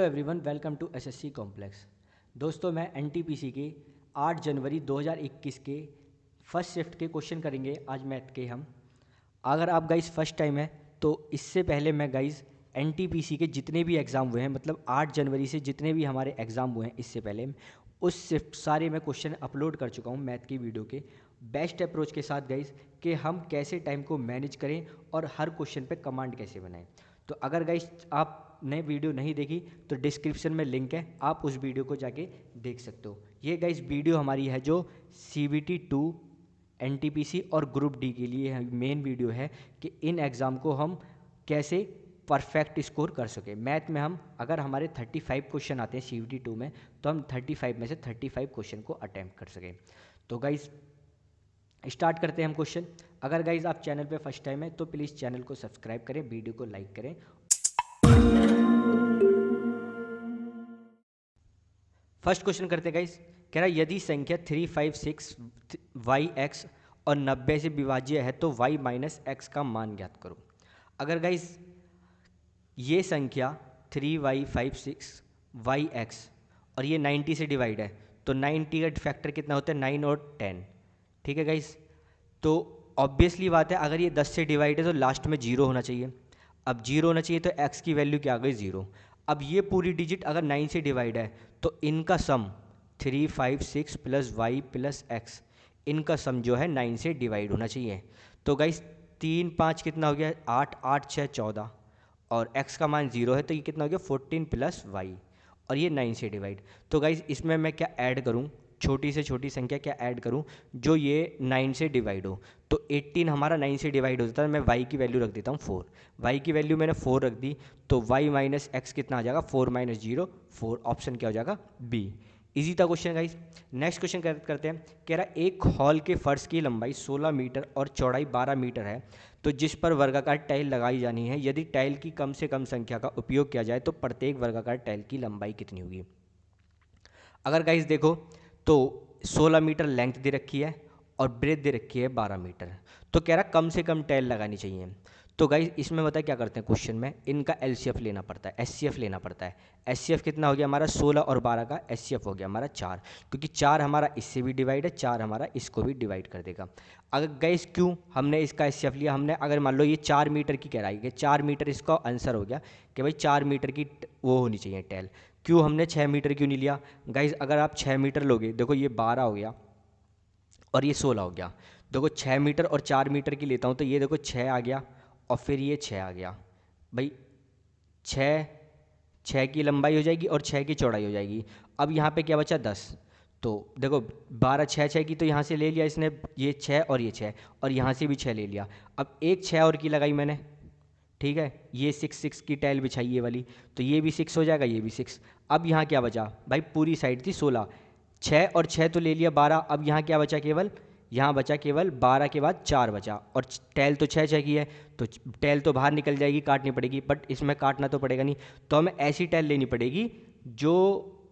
Hello everyone, welcome to SSC complex. दोस्तों, मैं NTPC के 8 जनवरी 2021 के फर्स्ट शिफ्ट के क्वेश्चन करेंगे आज मैथ के हम। अगर आप गाइस फर्स्ट टाइम है तो इससे पहले मैं गाइस एनटीपीसी के जितने भी एग्ज़ाम हुए हैं, मतलब 8 जनवरी से जितने भी हमारे एग्ज़ाम हुए हैं इससे पहले, उस शिफ्ट सारे मैं क्वेश्चन अपलोड कर चुका हूँ मैथ की वीडियो के बेस्ट अप्रोच के साथ गाइस, कि हम कैसे टाइम को मैनेज करें और हर क्वेश्चन पे कमांड कैसे बनाएं। तो अगर गाइस आपने वीडियो नहीं देखी तो डिस्क्रिप्शन में लिंक है, आप उस वीडियो को जाके देख सकते हो। ये गाइस वीडियो हमारी है जो CBT 2 NTPC और ग्रुप डी के लिए मेन वीडियो है कि इन एग्ज़ाम को हम कैसे परफेक्ट स्कोर कर सके। मैथ में हम अगर हमारे 35 क्वेश्चन आते हैं CBT 2 में, तो हम 35 में से 35 क्वेश्चन को अटैम्प्ट कर सकें। तो गाइस स्टार्ट करते हैं हम क्वेश्चन। अगर गाइज आप चैनल पे फर्स्ट टाइम है तो प्लीज़ चैनल को सब्सक्राइब करें, वीडियो को लाइक करें। फर्स्ट क्वेश्चन करते हैं गाइज। कह रहा है यदि संख्या 356 YX और 90 से विभाज्य है तो Y माइनस एक्स का मान ज्ञात करो। अगर गाइज ये संख्या 3y56 YX और ये 90 से डिवाइड है तो 90 का फैक्टर कितना होता है, 9 और 10। ठीक है गाइस, तो ऑब्वियसली बात है अगर ये 10 से डिवाइड है तो लास्ट में 0 होना चाहिए। अब 0 होना चाहिए तो x की वैल्यू क्या आ गई, 0। अब ये पूरी डिजिट अगर 9 से डिवाइड है तो इनका सम 356 प्लस वाई प्लस एक्स, इनका सम जो है 9 से डिवाइड होना चाहिए। तो गाइस 3 5 कितना हो गया, 8 8 6 14, और x का मान 0 है तो ये कितना हो गया 14 प्लस वाई, और ये 9 से डिवाइड। तो गाइस इसमें मैं क्या ऐड करूँ, छोटी से छोटी संख्या क्या ऐड करूं जो ये 9 से डिवाइड हो। तो 18 हमारा 9 से डिवाइड होता है, मैं y की वैल्यू रख देता हूँ 4। y की वैल्यू मैंने 4 रख दी तो y माइनस एक्स कितना आ जाएगा, 4 माइनस 0 4। ऑप्शन क्या हो जाएगा, बी। इजी था क्वेश्चन गाइस। नेक्स्ट क्वेश्चन करते हैं। कह रहा है एक हॉल के फर्श की लंबाई 16 मीटर और चौड़ाई 12 मीटर है, तो जिस पर वर्गाकार टाइल लगाई जानी है, यदि टाइल की कम से कम संख्या का उपयोग किया जाए तो प्रत्येक वर्गाकार टाइल की लंबाई कितनी होगी। अगर गाइस देखो तो 16 मीटर लेंथ दे रखी है और ब्रेथ दे रखी है 12 मीटर, तो कह रहा कम से कम टाइल लगानी चाहिए। तो गाइस इसमें बताए क्या करते हैं, क्वेश्चन में इनका LCF लेना पड़ता है, SCF लेना पड़ता है। SCF कितना हो गया हमारा, 16 और 12 का SCF हो गया हमारा 4, क्योंकि 4 हमारा इससे भी डिवाइड है, 4 हमारा इसको भी डिवाइड कर देगा। अगर गाइस क्यों हमने इसका SCF लिया, हमने अगर मान लो ये 4 मीटर की कह रहा है, 4 मीटर इसका आंसर हो गया कि भाई 4 मीटर की वो होनी चाहिए टेल। क्यों हमने 6 मीटर क्यों नहीं लिया गाइज, अगर आप 6 मीटर लोगे, देखो ये 12 हो गया और ये 16 हो गया। देखो 6 मीटर और 4 मीटर की लेता हूँ तो ये देखो 6 आ गया और फिर ये 6 आ गया। भाई 6 की लंबाई हो जाएगी और 6 की चौड़ाई हो जाएगी। अब यहाँ पे क्या बचा, 10। तो देखो 12 6 की तो यहाँ से ले लिया इसने, ये 6 और ये 6, और यहाँ से भी 6 ले लिया। अब एक 6 और की लगाई मैंने, ठीक है, ये 6 की टाइल बिछाई ये वाली, तो ये भी 6 हो जाएगा, ये भी 6। अब यहाँ क्या बचा भाई, पूरी साइड थी 16, 6 और 6 तो ले लिया 12। अब यहाँ क्या बचा, केवल यहाँ बचा केवल 12 के बाद 4 बचा, और टैल तो 6 की है तो टैल तो बाहर निकल जाएगी, काटनी पड़ेगी, बट इसमें काटना तो पड़ेगा नहीं, तो हमें ऐसी टैल लेनी पड़ेगी जो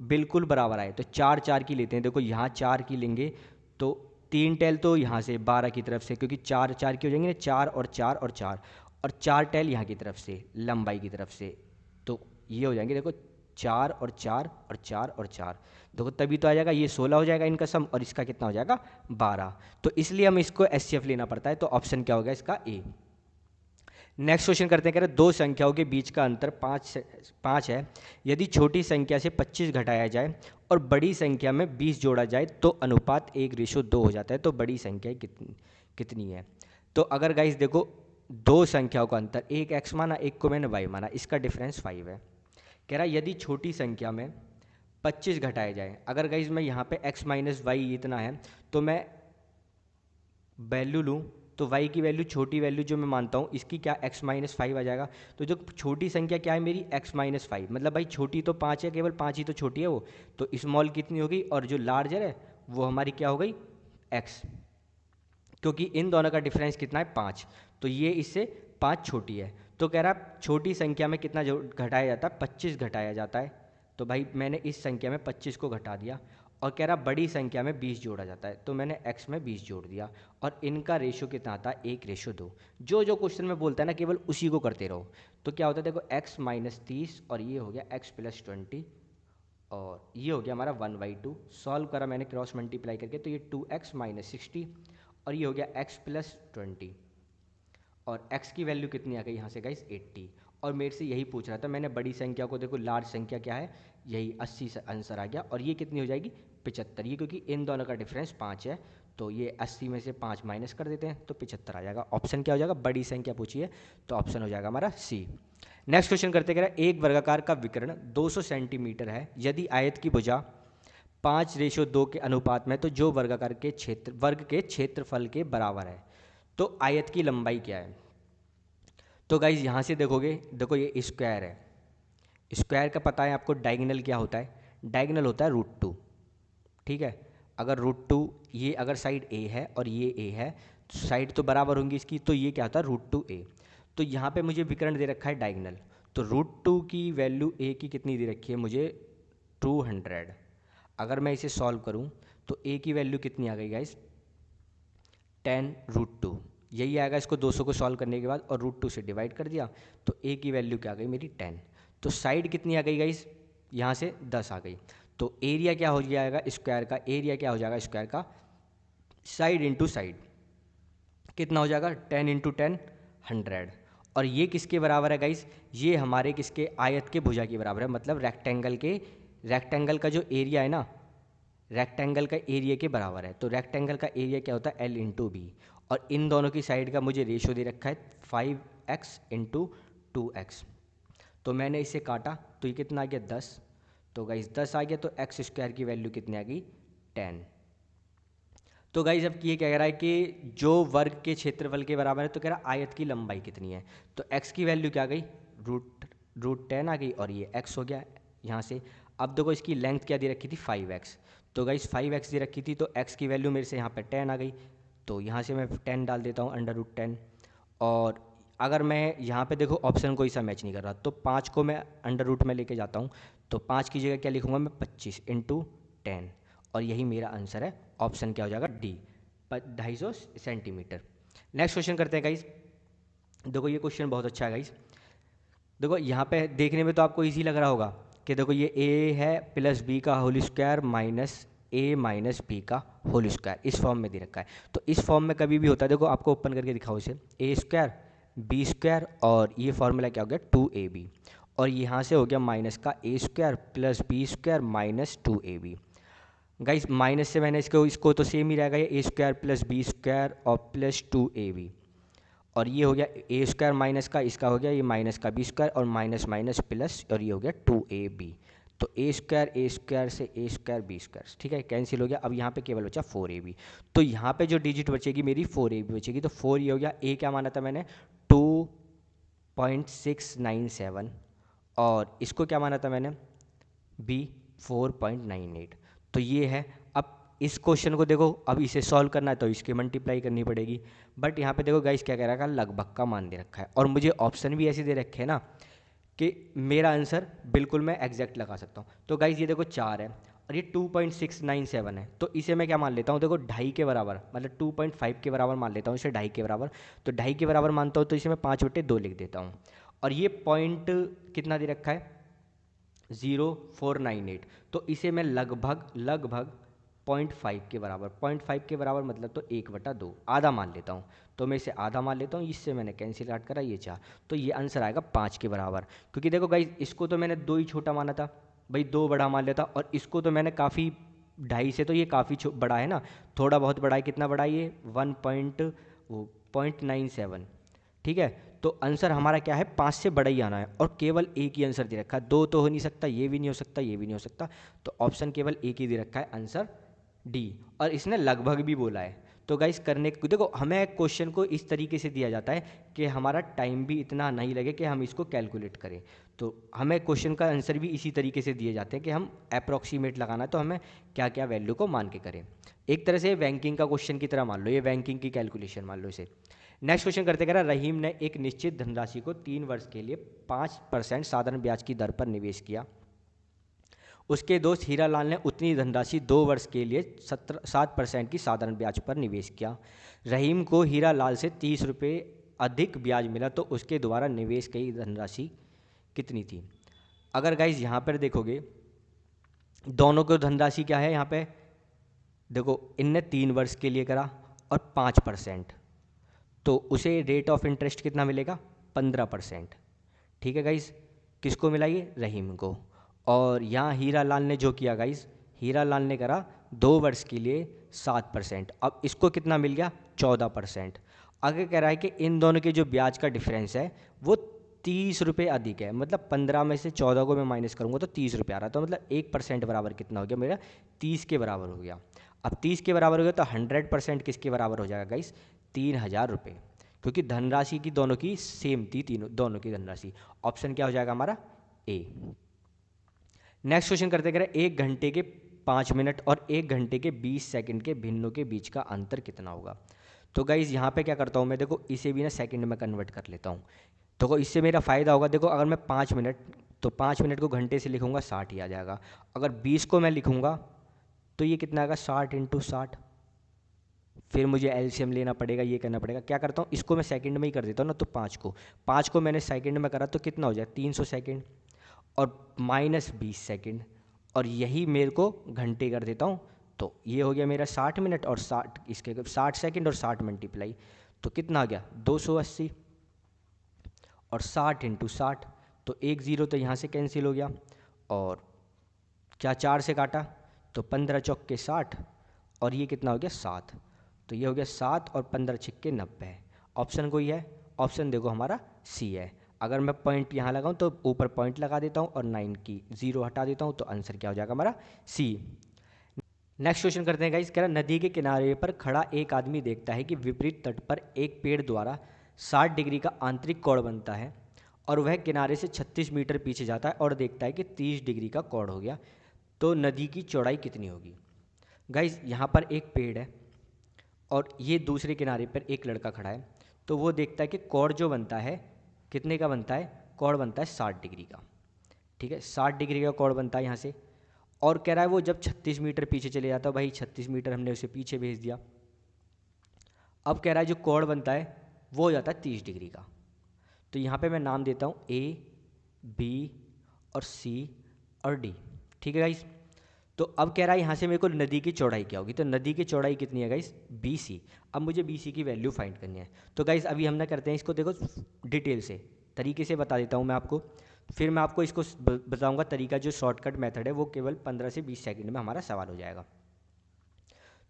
बिल्कुल बराबर आए। तो 4 4 की लेते हैं, देखो यहाँ 4 की लेंगे तो 3 टैल तो यहाँ से 12 की तरफ से, क्योंकि 4 4 की हो जाएंगे ना, 4 और 4 और 4, और 4 टैल यहाँ की तरफ से लंबाई की तरफ से, तो ये हो जाएंगे देखो 4 और 4 और 4 और 4, देखो तभी तो आ जाएगा, ये 16 हो जाएगा इनका सम, और इसका कितना हो जाएगा 12। तो इसलिए हम इसको SCF लेना पड़ता है, तो ऑप्शन क्या होगा इसका, ए। नेक्स्ट क्वेश्चन करते हैं। कह रहे दो संख्याओं के बीच का अंतर 5 है, यदि छोटी संख्या से 25 घटाया जाए और बड़ी संख्या में 20 जोड़ा जाए तो अनुपात 1:2 हो जाता है, तो बड़ी संख्या कितनी है। तो अगर गाइस देखो दो संख्याओं का अंतर, एक x माना एक को मैंने y माना, इसका डिफरेंस 5 है। कह रहा यदि छोटी संख्या में 25 घटाया जाए, अगर गाइस मैं यहाँ पे x माइनस वाई इतना है तो मैं वैल्यू लूँ तो y की वैल्यू, छोटी वैल्यू जो मैं मानता हूँ इसकी क्या, x माइनस 5 आ जाएगा। तो जो छोटी संख्या क्या है मेरी, x माइनस 5, मतलब भाई छोटी तो 5 है, केवल 5 ही तो छोटी है वो, तो स्मॉल कितनी होगी, और जो लार्जर है वो हमारी क्या हो गई, x, क्योंकि इन दोनों का डिफरेंस कितना है 5, तो ये इससे 5 छोटी है। तो कह रहा छोटी संख्या में कितना जो घटाया जाता है, 25 घटाया जाता है। तो भाई मैंने इस संख्या में 25 को घटा दिया, और कह रहा बड़ी संख्या में 20 जोड़ा जाता है, तो मैंने x में 20 जोड़ दिया और इनका रेशो कितना आता है 1:2। जो जो क्वेश्चन में बोलता है ना केवल उसी को करते रहो। तो क्या होता है देखो x माइनस 30 और ये हो गया x प्लस 20 और ये हो गया हमारा 1/2। सॉल्व करा मैंने क्रॉस मल्टीप्लाई करके, तो ये 2x माइनस 60 और ये हो गया x प्लस 20 और x की वैल्यू कितनी आ गई यहाँ से गाइस 80। और मेरे से यही पूछ रहा था, मैंने बड़ी संख्या को देखो, लार्ज संख्या क्या है, यही 80 से आंसर आ गया। और ये कितनी हो जाएगी 75। ये क्योंकि इन दोनों का डिफरेंस 5 है, तो ये 80 में से 5 माइनस कर देते हैं तो 75 आ जाएगा। ऑप्शन क्या हो जाएगा, बड़ी संख्या पूछी है तो ऑप्शन हो जाएगा हमारा सी। नेक्स्ट क्वेश्चन करते कह रहा है एक वर्गाकार का विकर्ण 200 सेंटीमीटर है, यदि आयत की भुजा 5:2 के अनुपात में, तो जो वर्गाकार के वर्ग के क्षेत्रफल के बराबर है, तो आयत की लंबाई क्या है। तो गाइज यहाँ से देखोगे, देखो ये स्क्वायर है, स्क्वायर का पता है आपको डायगोनल क्या होता है, डायगोनल होता है √2। ठीक है, अगर √2 ये अगर साइड ए है और ये ए है, तो साइड तो बराबर होंगी इसकी, तो ये क्या होता है √2a। तो यहाँ पे मुझे विकर्ण दे रखा है डायगोनल, तो √2 की वैल्यू a की कितनी दे रखी है मुझे 200। अगर मैं इसे सॉल्व करूँ तो a की वैल्यू कितनी आ गई गाइस 10√2, यही आएगा। इसको 200 को सॉल्व करने के बाद और √2 से डिवाइड कर दिया तो a की वैल्यू क्या आ गई मेरी 10। तो साइड कितनी आ गई गाइस, यहाँ से 10 आ गई। तो एरिया क्या हो जाएगा स्क्वायर का, एरिया क्या हो जाएगा स्क्वायर का, साइड इंटू साइड कितना हो जाएगा 10 इंटू 10 100। और ये किसके बराबर है गाइस, ये हमारे किसके आयत के भुजा के बराबर है, मतलब रेक्टेंगल का जो एरिया है ना, रेक्टेंगल का एरिया के बराबर है। तो रेक्टेंगल का एरिया क्या होता है L इंटू बी, और इन दोनों की साइड का मुझे रेशो दे रखा है 5x इंटू 2x। तो मैंने इसे काटा तो ये कितना आ गया 10, तो गाइस 10 आ गया, तो एक्स स्क्वायर की वैल्यू कितनी आ गई 10। तो गाइस अब ये कह रहा है कि जो वर्ग के क्षेत्रफल के बराबर है, तो कह रहा है आयत की लंबाई कितनी है। तो x की वैल्यू क्या आ गई रूट 10 आ गई और ये x हो गया यहाँ से। अब देखो इसकी लेंथ क्या दे रखी थी 5x, तो गाइस 5x दे रखी थी, तो x की वैल्यू मेरे से यहाँ पे 10 आ गई, तो यहाँ से मैं 10 डाल देता हूँ √10। और अगर मैं यहाँ पे देखो ऑप्शन कोई सा मैच नहीं कर रहा, तो 5 को मैं √ में लेके जाता हूँ, तो 5 की जगह क्या लिखूँगा मैं 25 इंटू 10, और यही मेरा आंसर है। ऑप्शन क्या हो जाएगा डी, 250 सेंटीमीटर। नेक्स्ट क्वेश्चन करते हैं गाइस। देखो ये क्वेश्चन बहुत अच्छा है गाइस। देखो यहाँ पे देखने में तो आपको इजी लग रहा होगा कि देखो ये a है प्लस b का whole square minus a minus b का होल स्क्वायर, इस फॉर्म में दे रखा है। तो इस फॉर्म में कभी भी होता है, देखो आपको ओपन करके दिखाओ इसे, a स्क्वायर b स्क्वायर और ये फॉर्मूला क्या हो गया 2ab, और यहाँ से हो गया माइनस का a square plus b square minus 2ab। Guys minus से मैंने इसको तो सेम ही रहेगा, ये a square plus b square और प्लस 2ab, और ये हो गया a स्क्वायर माइनस का, इसका हो गया ये माइनस का b स्क्वायर और माइनस माइनस प्लस, और ये हो गया 2ab। तो a स्क्वायर से a स्क्वायर b स्क्वायर, ठीक है, कैंसिल हो गया। अब यहाँ पे केवल बचा 4ab, तो यहाँ पे जो डिजिट बचेगी मेरी 4ab बचेगी। तो 4 ये हो गया, a क्या माना था मैंने 2.697 और इसको क्या माना था मैंने b 4.98। तो ये है। अब इस क्वेश्चन को देखो, अब इसे सॉल्व करना है तो इसकी मल्टीप्लाई करनी पड़ेगी, बट यहाँ पे देखो गाइस क्या कह रखा है, लगभग का मान दे रखा है, और मुझे ऑप्शन भी ऐसे दे रखे हैं ना कि मेरा आंसर बिल्कुल मैं एग्जैक्ट लगा सकता हूँ। तो गाइस ये देखो 4 है और ये 2.697 है, तो इसे मैं क्या मान लेता हूँ, देखो 2.5 के बराबर, मतलब 2.5 के बराबर मान लेता हूँ इसे, 2.5 के बराबर। तो 2.5 के बराबर मानता हूँ तो इसे मैं 5/2 लिख देता हूँ, और ये पॉइंट कितना दे रखा है 0.498, तो इसे मैं लगभग 0.5 के बराबर, 0.5 के बराबर मतलब तो 1/2 आधा मान लेता हूँ। तो मैं इसे आधा मान लेता हूँ, इससे मैंने कैंसिल आउट करा ये 4, तो ये आंसर आएगा 5 के बराबर। क्योंकि देखो गाइस इसको तो मैंने 2 ही छोटा माना था भाई, 2 बड़ा मान लेता, और इसको तो मैंने काफ़ी 2.5 से तो ये काफ़ी बड़ा है ना, थोड़ा बहुत बड़ा है। कितना बड़ा है ये 1.97, ठीक है। तो आंसर हमारा क्या है 5 से बड़ा ही आना है, और केवल एक ही आंसर दे रखा है, 2 तो हो नहीं सकता, ये भी नहीं हो सकता, ये भी नहीं हो सकता, तो ऑप्शन केवल एक ही दे रखा है आंसर डी, और इसने लगभग भी बोला है। तो गाइस करने को देखो, हमें क्वेश्चन को इस तरीके से दिया जाता है कि हमारा टाइम भी इतना नहीं लगे कि हम इसको कैलकुलेट करें। तो हमें क्वेश्चन का आंसर भी इसी तरीके से दिए जाते हैं कि हम अप्रॉक्सीमेट लगाना है, तो हमें क्या क्या वैल्यू को मान के करें। एक तरह से बैंकिंग का क्वेश्चन की तरह मान लो, ये बैंकिंग की कैलकुलेशन मान लो इसे। नेक्स्ट क्वेश्चन करते कह रहा रहीम ने एक निश्चित धनराशि को 3 वर्ष के लिए 5% साधारण ब्याज की दर पर निवेश किया। उसके दोस्त हीरालाल ने उतनी धनराशि 2 वर्ष के लिए 7% की साधारण ब्याज पर निवेश किया। रहीम को हीरालाल से 30 रुपये अधिक ब्याज मिला, तो उसके द्वारा निवेश की धनराशि कितनी थी? अगर गाइज यहाँ पर देखोगे दोनों को धनराशि क्या है, यहाँ पे देखो इनने 3 वर्ष के लिए करा और 5%, तो उसे रेट ऑफ इंटरेस्ट कितना मिलेगा? 15%। ठीक है गाइज, किसको मिला? ये रहीम को। और यहाँ हीरालाल ने जो किया गाइज, हीरालाल ने करा 2 वर्ष के लिए 7%, अब इसको कितना मिल गया? 14%। आगे कह रहा है कि इन दोनों के जो ब्याज का डिफरेंस है वो 30 रुपये अधिक है, मतलब 15 में से 14 को मैं माइनस करूँगा तो 30 रुपये आ रहा है, तो मतलब 1% बराबर कितना हो गया मेरा? 30 के बराबर हो गया। अब 30 के बराबर हो गया तो 100% किसके बराबर हो जाएगा गाइस? 3000 रुपये, क्योंकि धनराशि की दोनों की सेम थी, तीनों दोनों की धनराशि। ऑप्शन क्या हो जाएगा हमारा? ए। नेक्स्ट क्वेश्चन करते करें, 1 घंटे के 5 मिनट और 1 घंटे के 20 सेकंड के भिन्नों के बीच का अंतर कितना होगा? तो गाइज यहाँ पे क्या करता हूँ मैं, देखो इसे भी ना सेकंड में कन्वर्ट कर लेता हूँ। देखो इससे मेरा फ़ायदा होगा, देखो अगर मैं 5 मिनट, तो 5 मिनट को घंटे से लिखूँगा 60 ही आ जाएगा। अगर 20 को मैं लिखूँगा तो ये कितना आएगा? 60 × 60। फिर मुझे एलसीएम लेना पड़ेगा, ये करना पड़ेगा। क्या करता हूँ, इसको मैं सेकंड में ही कर देता हूँ ना, तो 5 को मैंने सेकंड में करा तो कितना हो जाए? 300 सेकंड और माइनस 20 सेकंड, और यही मेरे को घंटे कर देता हूँ, तो ये हो गया मेरा 60 मिनट और 60 इसके 60 सेकंड और 60 मल्टीप्लाई, तो कितना आ गया? 280 और 60 × 60, तो 1 0 तो यहाँ से कैंसिल हो गया, और क्या 4 से काटा तो 15 चौक के 60, और ये कितना हो गया? 7, तो ये हो गया 7 और 15 छिक्के 90। ऑप्शन कोई है? ऑप्शन देखो हमारा सी है। अगर मैं पॉइंट यहाँ लगाऊँ तो ऊपर पॉइंट लगा देता हूँ और 9 की 0 हटा देता हूँ, तो आंसर क्या हो जाएगा हमारा? सी। नेक्स्ट क्वेश्चन करते हैं गाइस। कह रहा नदी के किनारे पर खड़ा एक आदमी देखता है कि विपरीत तट पर एक पेड़ द्वारा 60 डिग्री का आंतरिक कोण बनता है, और वह किनारे से 36 मीटर पीछे जाता है और देखता है कि 30 डिग्री का कोण हो गया, तो नदी की चौड़ाई कितनी होगी? गाइस यहाँ पर एक पेड़ है और ये दूसरे किनारे पर एक लड़का खड़ा है, तो वो देखता है कि कोण जो बनता है कितने का बनता है? कोण बनता है 60 डिग्री का। ठीक है, 60 डिग्री का कोण बनता है यहाँ से, और कह रहा है वो जब 36 मीटर पीछे चले जाता है, भाई 36 मीटर हमने उसे पीछे भेज दिया। अब कह रहा है जो कोण बनता है वो हो जाता है 30 डिग्री का। तो यहाँ पे मैं नाम देता हूँ ए, बी और सी और डी। ठीक है गाइस, तो अब कह रहा है यहाँ से मेरे को नदी की चौड़ाई क्या होगी, तो नदी की चौड़ाई कितनी है गाइस? BC। अब मुझे BC की वैल्यू फाइंड करनी है, तो गाइस अभी हम ना करते हैं इसको, देखो डिटेल से तरीके से बता देता हूँ मैं आपको, फिर मैं आपको इसको बताऊँगा तरीका, जो शॉर्टकट मेथड है वो केवल 15 से 20 सेकंड में हमारा सवाल हो जाएगा।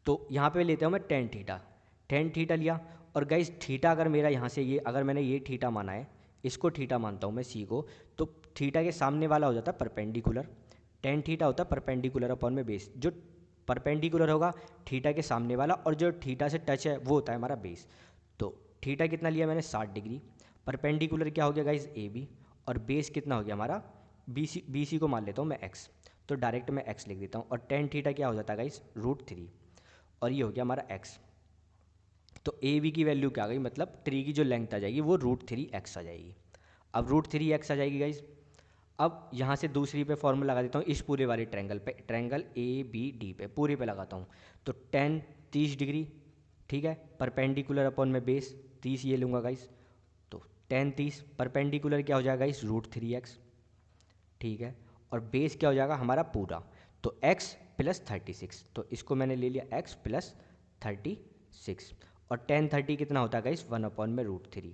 तो यहाँ पे लेता हूँ मैं टेन थीटा लिया, और गाइस थीटा अगर मेरा यहाँ से ये, अगर मैंने ये थीटा माना है, इसको थीटा मानता हूँ मैं सी को, तो थीटा के सामने वाला हो जाता है परपेंडिकुलर। टेन थीटा होता है परपेंडिकुलर अपॉन में बेस, जो परपेंडिकुलर होगा थीटा के सामने वाला, और जो थीटा से टच है वो होता है हमारा बेस। तो थीटा कितना लिया मैंने? 60 डिग्री। परपेंडिकुलर क्या हो गया गाइज? AB, और बेस कितना हो गया हमारा? BC को मान लेता हूँ मैं x, तो डायरेक्ट मैं x लिख देता हूँ, और टेन थीटा क्या हो जाता है गाइज? √3, और ये हो गया हमारा x। तो AB की वैल्यू क्या आ गई? मतलब ट्री की जो लेंथ आ जाएगी वो √3x आ जाएगी। अब √3x आ जाएगी गाइज। अब यहाँ से दूसरी पे फॉर्मूला लगा देता हूँ, इस पूरे वाले ट्रायंगल पे, ट्रायंगल ABD पे पूरे पे लगाता हूँ, तो 30 डिग्री। ठीक है, परपेंडिकुलर अपॉन में बेस 30 ये लूँगा गाइस, तो 30 परपेंडिकुलर क्या हो जाएगा गाइस? √3x। ठीक है, और बेस क्या हो जाएगा हमारा पूरा? तो x + 36, तो इसको मैंने ले लिया x + 36, और 30 कितना होता है गाइस? 1 में √3,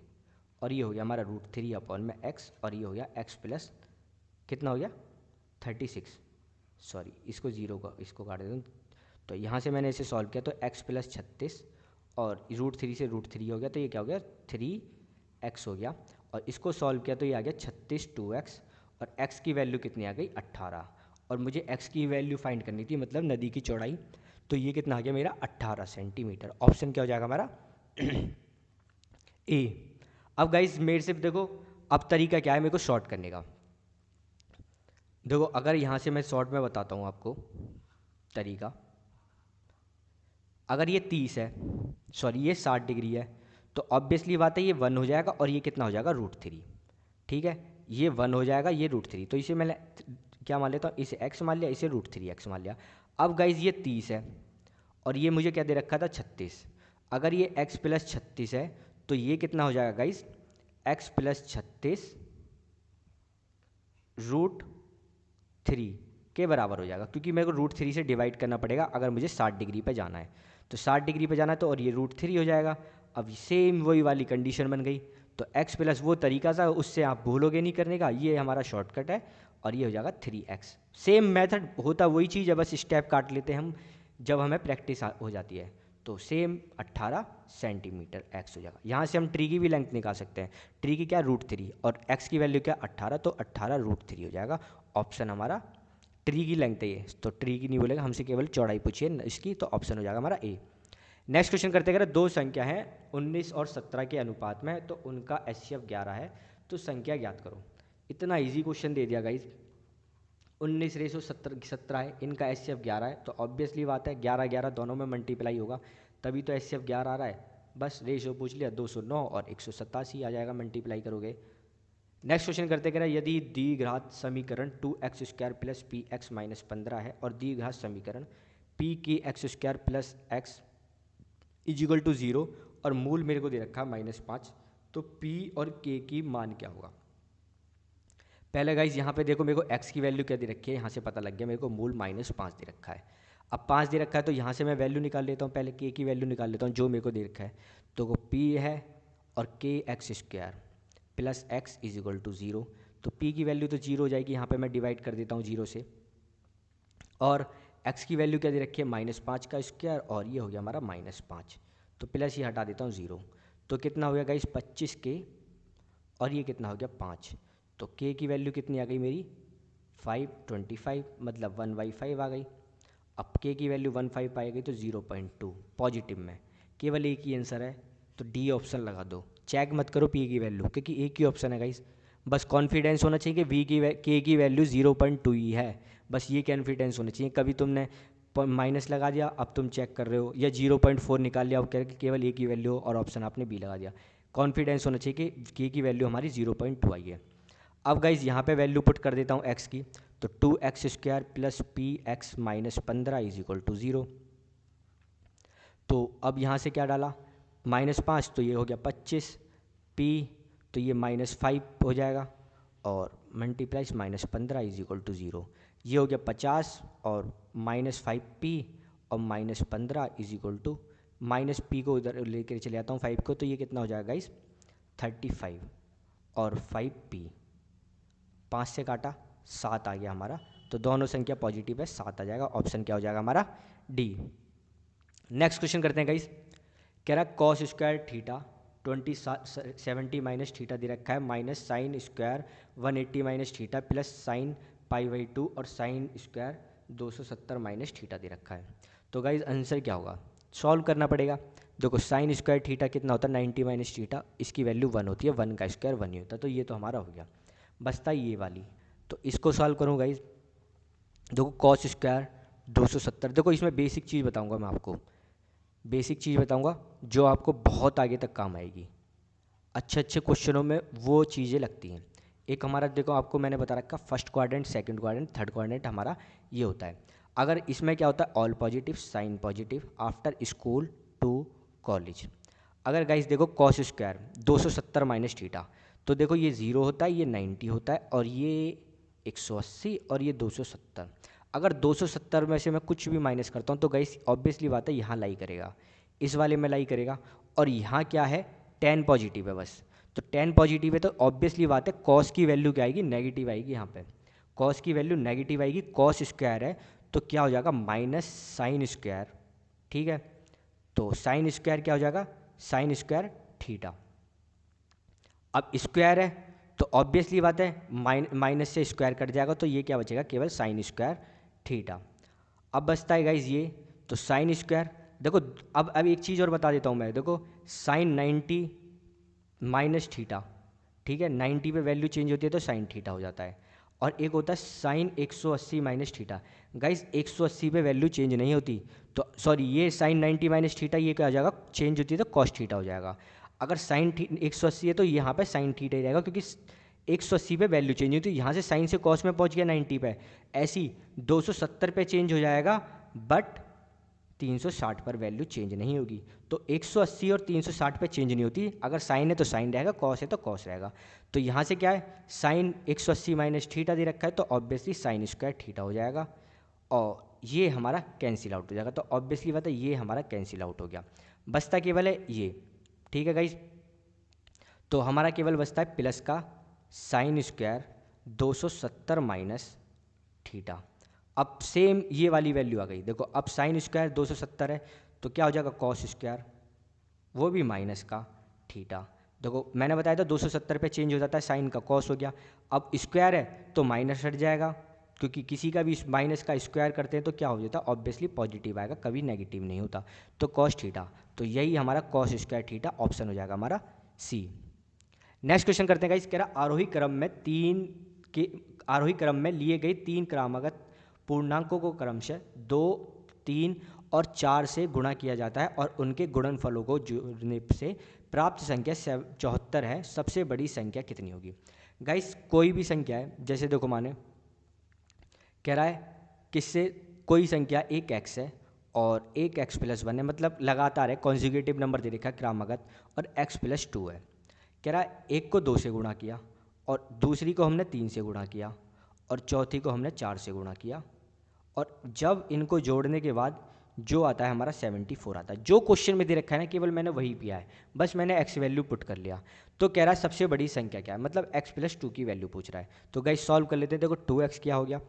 और ये हो गया हमारा √3 में x, और ये हो गया x प्लस कितना हो गया? 36, सॉरी इसको 0 का इसको काट देता हूँ। तो यहाँ से मैंने इसे सॉल्व किया तो x + 36 और √3 से √3 हो गया, तो ये क्या हो गया? 3x हो गया, और इसको सॉल्व किया तो ये आ गया 36 2x, और x की वैल्यू कितनी आ गई? 18, और मुझे x की वैल्यू फाइंड करनी थी, मतलब नदी की चौड़ाई, तो ये कितना आ गया मेरा? 18 सेंटीमीटर। ऑप्शन क्या हो जाएगा हमारा? ए। अब गाइस मेरे से देखो, अब तरीका क्या है मेरे को शॉर्ट करने का। देखो अगर यहाँ से मैं शॉर्ट में बताता हूँ आपको तरीका, अगर ये 30 है, सॉरी ये 60 डिग्री है, तो ऑब्वियसली बात है ये 1 हो जाएगा, और ये कितना हो जाएगा? √3। ठीक है, ये 1 हो जाएगा, ये √3, तो इसे मैंने क्या मान लेता हूँ, इसे x मान लिया, इसे √3x मान लिया। अब गाइज ये 30 है और ये मुझे क्या दे रखा था 36। अगर ये x + 36 है तो ये कितना हो जाएगा गाइज, x + 36 √3 के बराबर हो जाएगा, क्योंकि मेरे को √3 से डिवाइड करना पड़ेगा अगर मुझे 60 डिग्री पे जाना है। तो 60 डिग्री पे जाना है तो, और ये √3 हो जाएगा। अब सेम वही वाली कंडीशन बन गई। तो x प्लस वो तरीका था, उससे आप भूलोगे नहीं करने का, ये हमारा शॉर्टकट है और ये हो जाएगा 3x। सेम मेथड होता वही चीज़ है, बस स्टेप काट लेते हैं हम जब हमें प्रैक्टिस हो जाती है। तो सेम 18 सेंटीमीटर x हो जाएगा। यहाँ से हम ट्री की भी लेंथ निकाल सकते हैं। ट्री की क्या, √3 और x की वैल्यू क्या 18, तो 18 √3 हो जाएगा। ऑप्शन हमारा ट्री की लेंथ है ये, तो ट्री की नहीं बोलेगा, हमसे केवल चौड़ाई पूछिए इसकी, तो ऑप्शन हो जाएगा हमारा ए। नेक्स्ट क्वेश्चन करते हैं, अगर दो संख्या है 19 और 17 के अनुपात में तो उनका HCF 11 है, तो संख्या ज्ञात करो। इतना इजी क्वेश्चन दे दिया गाइज। 19:17 है, इनका HCF 11 है, तो ऑब्वियसली बात है 11 11 दोनों में मल्टीप्लाई होगा, तभी तो HCF 11 आ रहा है। बस रेशियो पूछ लिया, 209 और 187 आ जाएगा, मल्टीप्लाई करोगे। नेक्स्ट क्वेश्चन करते कह रहा है, यदि द्विघात समीकरण 2x² + px - 15 है और द्विघात समीकरण p की x² + x = 0 और मूल मेरे को दे रखा है -5, तो p और k की मान क्या होगा। पहले गाइज यहाँ पे देखो, मेरे को x की वैल्यू क्या दे रखी है, यहाँ से पता लग गया मेरे को, मूल -5 दे रखा है। अब 5 दे रखा है तो यहाँ से मैं वैल्यू निकाल लेता हूँ, पहले k की वैल्यू निकाल लेता हूँ जो मेरे को दे रखा है। तो वो p है और kx² + x = 0, तो p की वैल्यू तो 0 हो जाएगी, यहाँ पे मैं डिवाइड कर देता हूँ 0 से। और x की वैल्यू क्या दे रखी है, -5 का स्क्वायर, और ये हो गया हमारा -5, तो प्लस ये हटा देता हूँ 0, तो कितना हो गया गाइस 25k, और ये कितना हो गया 5, तो k की वैल्यू कितनी आ गई मेरी 525, मतलब 1/5 आ गई। अब k की वैल्यू 1/5 पाएगी तो 0.2 पॉजिटिव में, केवल एक ही आंसर है, तो डी ऑप्शन लगा दो। चेक मत करो p की वैल्यू, क्योंकि एक ही ऑप्शन है गाइस, बस कॉन्फिडेंस होना चाहिए कि k की वैल्यू 0.2 ही है, बस ये कॉन्फिडेंस होना चाहिए। कभी तुमने माइनस लगा दिया, अब तुम चेक कर रहे हो, या 0.4 निकाल लिया, अब कह रहे कि केवल एक ही वैल्यू हो और ऑप्शन आपने बी लगा दिया। कॉन्फिडेंस होना चाहिए कि k की वैल्यू हमारी 0.2 आई है। अब गाइज यहाँ पे वैल्यू पुट कर देता हूँ x की, तो 2x² + px - 15 = 0। तो अब यहाँ से क्या डाला, -5, तो ये हो गया 25, p तो ये -5 हो जाएगा, और मल्टीप्लाइज -15 = 0, ये हो गया 50, और -5p और -15 = -p को उधर लेकर चले आता हूँ 5 को, तो ये कितना हो जाएगा गाइस 35, और 5p 5 से काटा 7 आ गया हमारा, तो दोनों संख्या पॉजिटिव है, 7 आ जाएगा। ऑप्शन क्या हो जाएगा हमारा डी। नेक्स्ट क्वेश्चन करते हैं गाइस, कह रहा है cos² θ 70 - थीटा दे रखा है, minus sin² 180 - theta plus sin π/2 और sin² 270 - थीटा दे रखा है। तो गाइज आंसर क्या होगा, सॉल्व करना पड़ेगा। देखो sin² थीटा कितना होता है 90 - थीटा, इसकी वैल्यू 1 होती है, 1 का स्क्वायर 1 ही होता है, तो ये तो हमारा हो गया। बचता ये वाली, तो इसको सॉल्व करूँ गाइज। देखो cos² 270, देखो इसमें बेसिक चीज़ बताऊंगा मैं आपको, बेसिक चीज़ बताऊंगा जो आपको बहुत आगे तक काम आएगी। अच्छे अच्छे क्वेश्चनों में वो चीज़ें लगती हैं। एक हमारा देखो, आपको मैंने बता रखा first quadrant, second quadrant, third quadrant हमारा ये होता है। अगर इसमें क्या होता है, all positive, sine positive, after school to college. अगर गाइस देखो cos² 270 - थीटा, तो देखो ये 0 होता है, ये 90 होता है, और ये 180 और ये 270। अगर 270 में से मैं कुछ भी माइनस करता हूँ तो गाइस ऑब्वियसली बात है यहाँ लाई करेगा, इस वाले में लाई करेगा, और यहाँ क्या है 10 पॉजिटिव है बस, तो 10 पॉजिटिव है तो ऑब्वियसली बात है cos की वैल्यू क्या आएगी, नेगेटिव आएगी। यहाँ पे cos की वैल्यू नेगेटिव आएगी, cos² है तो क्या हो जाएगा -sin², ठीक है। तो sin² क्या हो जाएगा, sin² थीटा। अब स्क्वायर है तो ऑब्वियसली बात है माइनस से स्क्वायर कट जाएगा, तो ये क्या बचेगा, केवल sin² थीटा। अब बचता है गाइज ये, तो sin², देखो अब एक चीज़ और बता देता हूँ मैं, देखो sin 90 - थीटा, ठीक है, 90 पे वैल्यू चेंज होती है तो sin थीटा हो जाता है, और एक होता है sin 180 - थीटा। गाइज 180 पे वैल्यू चेंज नहीं होती, तो सॉरी ये sin 90 - थीटा, ये क्या हो जाएगा, चेंज होती है तो cos थीटा हो जाएगा। अगर sin 180 है तो यहाँ पे sin थीटा ही रहेगा, क्योंकि 180 पे वैल्यू चेंज होती है, यहाँ से साइन से कॉस में पहुँच गया 90 पे, ऐसी 270 पे चेंज हो जाएगा, बट 360 पर वैल्यू चेंज नहीं होगी। तो 180 और 360 पे चेंज नहीं होती, अगर साइन है तो साइन रहेगा, कॉस है तो कॉस रहेगा। तो यहाँ से क्या है, साइन 180 माइनस थीटा दे रखा है, तो ऑब्वियसली साइन स्क्वायर थीटा हो जाएगा, और ये हमारा कैंसिल आउट हो जाएगा। तो ऑब्वियसली बात है ये हमारा कैंसिल आउट हो गया, बचता केवल है ये। ठीक है गाइज, तो हमारा केवल बचता है प्लस का साइन स्क्वायर 270 माइनस थीटा। अब सेम ये वाली वैल्यू आ गई, देखो अब साइन स्क्वायर 270 है तो क्या हो जाएगा कॉस स्क्वायर, वो भी माइनस का थीटा। देखो मैंने बताया था 270 पे चेंज हो जाता है, साइन का कॉस हो गया, अब स्क्वायर है तो माइनस हट जाएगा, क्योंकि किसी का भी माइनस का स्क्वायर करते हैं तो क्या हो जाता है, ऑब्वियसली पॉजिटिव आएगा, कभी नेगेटिव नहीं होता। तो कॉस थीटा, तो यही हमारा कॉस स्क्वायर थीटा ऑप्शन हो जाएगा हमारा सी। नेक्स्ट क्वेश्चन करते हैं गाइस, कह रहा आरोही क्रम में लिए गए 3 क्रमागत पूर्णांकों को क्रमशः 2, 3 और 4 से गुणा किया जाता है और उनके गुणनफलों को जोड़ने से प्राप्त संख्या 74 है, सबसे बड़ी संख्या कितनी होगी। गाइस कोई भी संख्या है, जैसे देखो माने कह रहा है किससे कोई संख्या एक एक्स है और एक एक्स प्लस 1 है, मतलब लगातार है, कॉन्जुगेटिव नंबर दे रखा है क्रमागत, और एक्स प्लस 2 है। कह रहा है एक को 2 से गुणा किया और दूसरी को हमने 3 से गुणा किया और चौथी को हमने 4 से गुणा किया, और जब इनको जोड़ने के बाद जो आता है हमारा 74 आता है। जो क्वेश्चन में दे रखा है ना केवल मैंने वही किया है, बस मैंने एक्स वैल्यू पुट कर लिया। तो कह रहा है सबसे बड़ी संख्या क्या है, मतलब एक्स प्लस 2 की वैल्यू पूछ रहा है। तो गाइस सॉल्व कर लेते हैं। देखो 2x क्या हो गया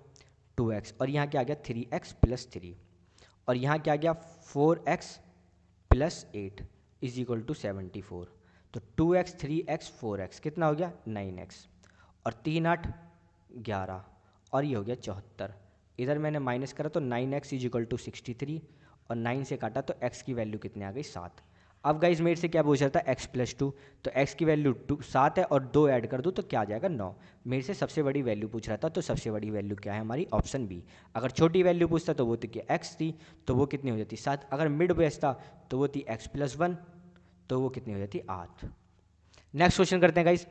2x, और यहाँ क्या आ गया 3x प्लस 3, और यहाँ क्या आ गया 4x plus 8 is equal to 74। तो 2x 3x 4x कितना हो गया 9x, और 3 8 11, और ये हो गया 74। इधर मैंने माइनस करा तो 9x इज इक्वल टू 63, और 9 से काटा तो x की वैल्यू कितनी आ गई 7। अब गाइज मेरे से क्या पूछ रहा था x प्लस 2, तो x की वैल्यू 7 है और 2 ऐड कर दूँ तो क्या आ जाएगा 9। मेरे से सबसे बड़ी वैल्यू पूछ रहा था, तो सबसे बड़ी वैल्यू क्या है हमारी ऑप्शन बी। अगर छोटी वैल्यू पूछता तो वो थी कि x थी, तो वो कितनी हो जाती 7। अगर मिड बेचता तो वो थी x प्लस 1, तो वो कितनी हो जाती 8। नेक्स्ट क्वेश्चन करते हैं गाइज,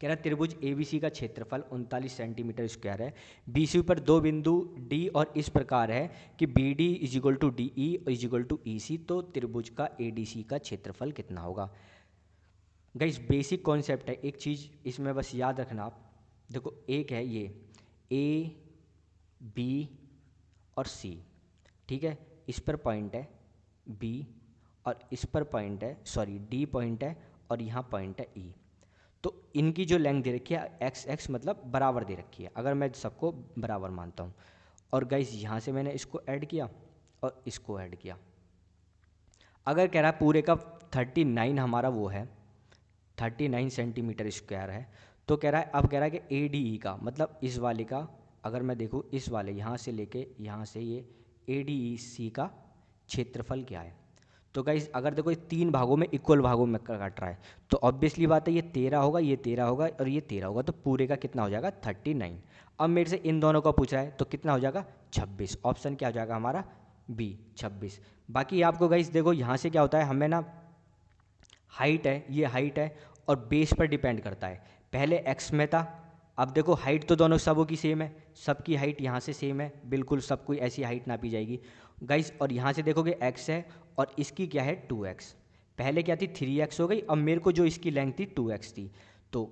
कह रहा त्रिभुज ABC का क्षेत्रफल 39 सेंटीमीटर स्क्वायर है, BC पर 2 बिंदु D और इस प्रकार है कि BD is equal to DE is equal to EC, तो त्रिभुज का ADC का क्षेत्रफल कितना होगा। गाइस बेसिक कॉन्सेप्ट है, एक चीज़ इसमें बस याद रखना आप, देखो एक है ये A B और C, ठीक है, इस पर पॉइंट है B और इस पर पॉइंट है सॉरी D पॉइंट है और यहाँ पॉइंट है E। तो इनकी जो लेंथ दे रखी है x मतलब बराबर दे रखी है, अगर मैं सबको बराबर मानता हूँ, और गाइस यहाँ से मैंने इसको ऐड किया और इसको ऐड किया। अगर कह रहा है पूरे का 39 हमारा वो है 39 सेंटीमीटर स्क्वायर है, तो कह रहा है अब कह रहा है कि ADE का मतलब इस वाले का, अगर मैं देखूँ इस वाले यहाँ से लेके यहाँ से ये ADEC का क्षेत्रफल क्या है। तो गाइस अगर देखो ये 3 भागों में इक्वल भागों में काट रहा है, तो ऑब्वियसली बात है ये 13 होगा, ये 13 होगा और ये 13 होगा, तो पूरे का कितना हो जाएगा 39। अब मेरे से इन दोनों का पूछ रहा है तो कितना हो जाएगा 26। ऑप्शन क्या हो जाएगा हमारा बी 26। बाकी आपको गाइस देखो यहाँ से क्या होता है, हमें ना हाइट है, ये हाइट है और बेस पर डिपेंड करता है। पहले एक्स में था, अब देखो हाइट तो दोनों सबों की सेम है, सबकी हाइट यहाँ से सेम है, बिल्कुल सब कोई ऐसी हाइट नापी जाएगी गाइस। और यहाँ से देखोगे x है और इसकी क्या है 2x, पहले क्या थी 3x हो गई, अब मेरे को जो इसकी लेंथ थी 2x थी, तो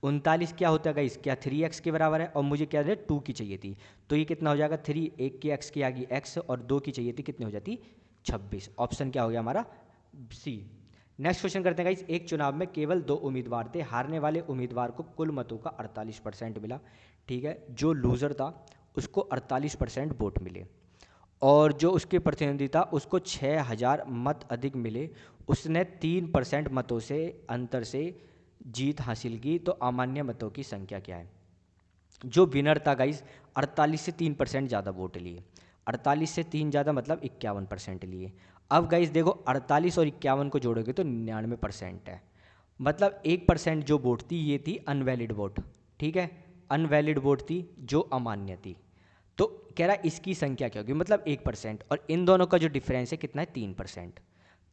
39 क्या होता है गाइस, क्या 3x के बराबर है, और मुझे क्या है 2 की चाहिए थी, तो ये कितना हो जाएगा 3, एक की x की आ गई x और 2 की चाहिए थी, कितनी हो जाती 26। ऑप्शन क्या हो गया हमारा सी। नेक्स्ट क्वेश्चन करते हैं गाइस, एक चुनाव में केवल 2 उम्मीदवार थे, हारने वाले उम्मीदवार को कुल मतों का 48% मिला, ठीक है, जो लूज़र था उसको 48% वोट मिले, और जो उसके प्रतिनिधि था उसको 6000 मत अधिक मिले, उसने 3% मतों से अंतर से जीत हासिल की, तो अमान्य मतों की संख्या क्या है। जो विनर था गाइस 48 से 3% ज़्यादा वोट लिए, 48 से 3 ज़्यादा मतलब 51% लिए। अब गाइस देखो 48 और 51 को जोड़ोगे तो 99% है, मतलब 1% जो वोट थी ये थी अनवैलिड वोट, ठीक है, अनवैलिड वोट थी जो अमान्य थी। तो कह रहा है इसकी संख्या क्या होगी, मतलब 1%, और इन दोनों का जो डिफरेंस है कितना है 3%।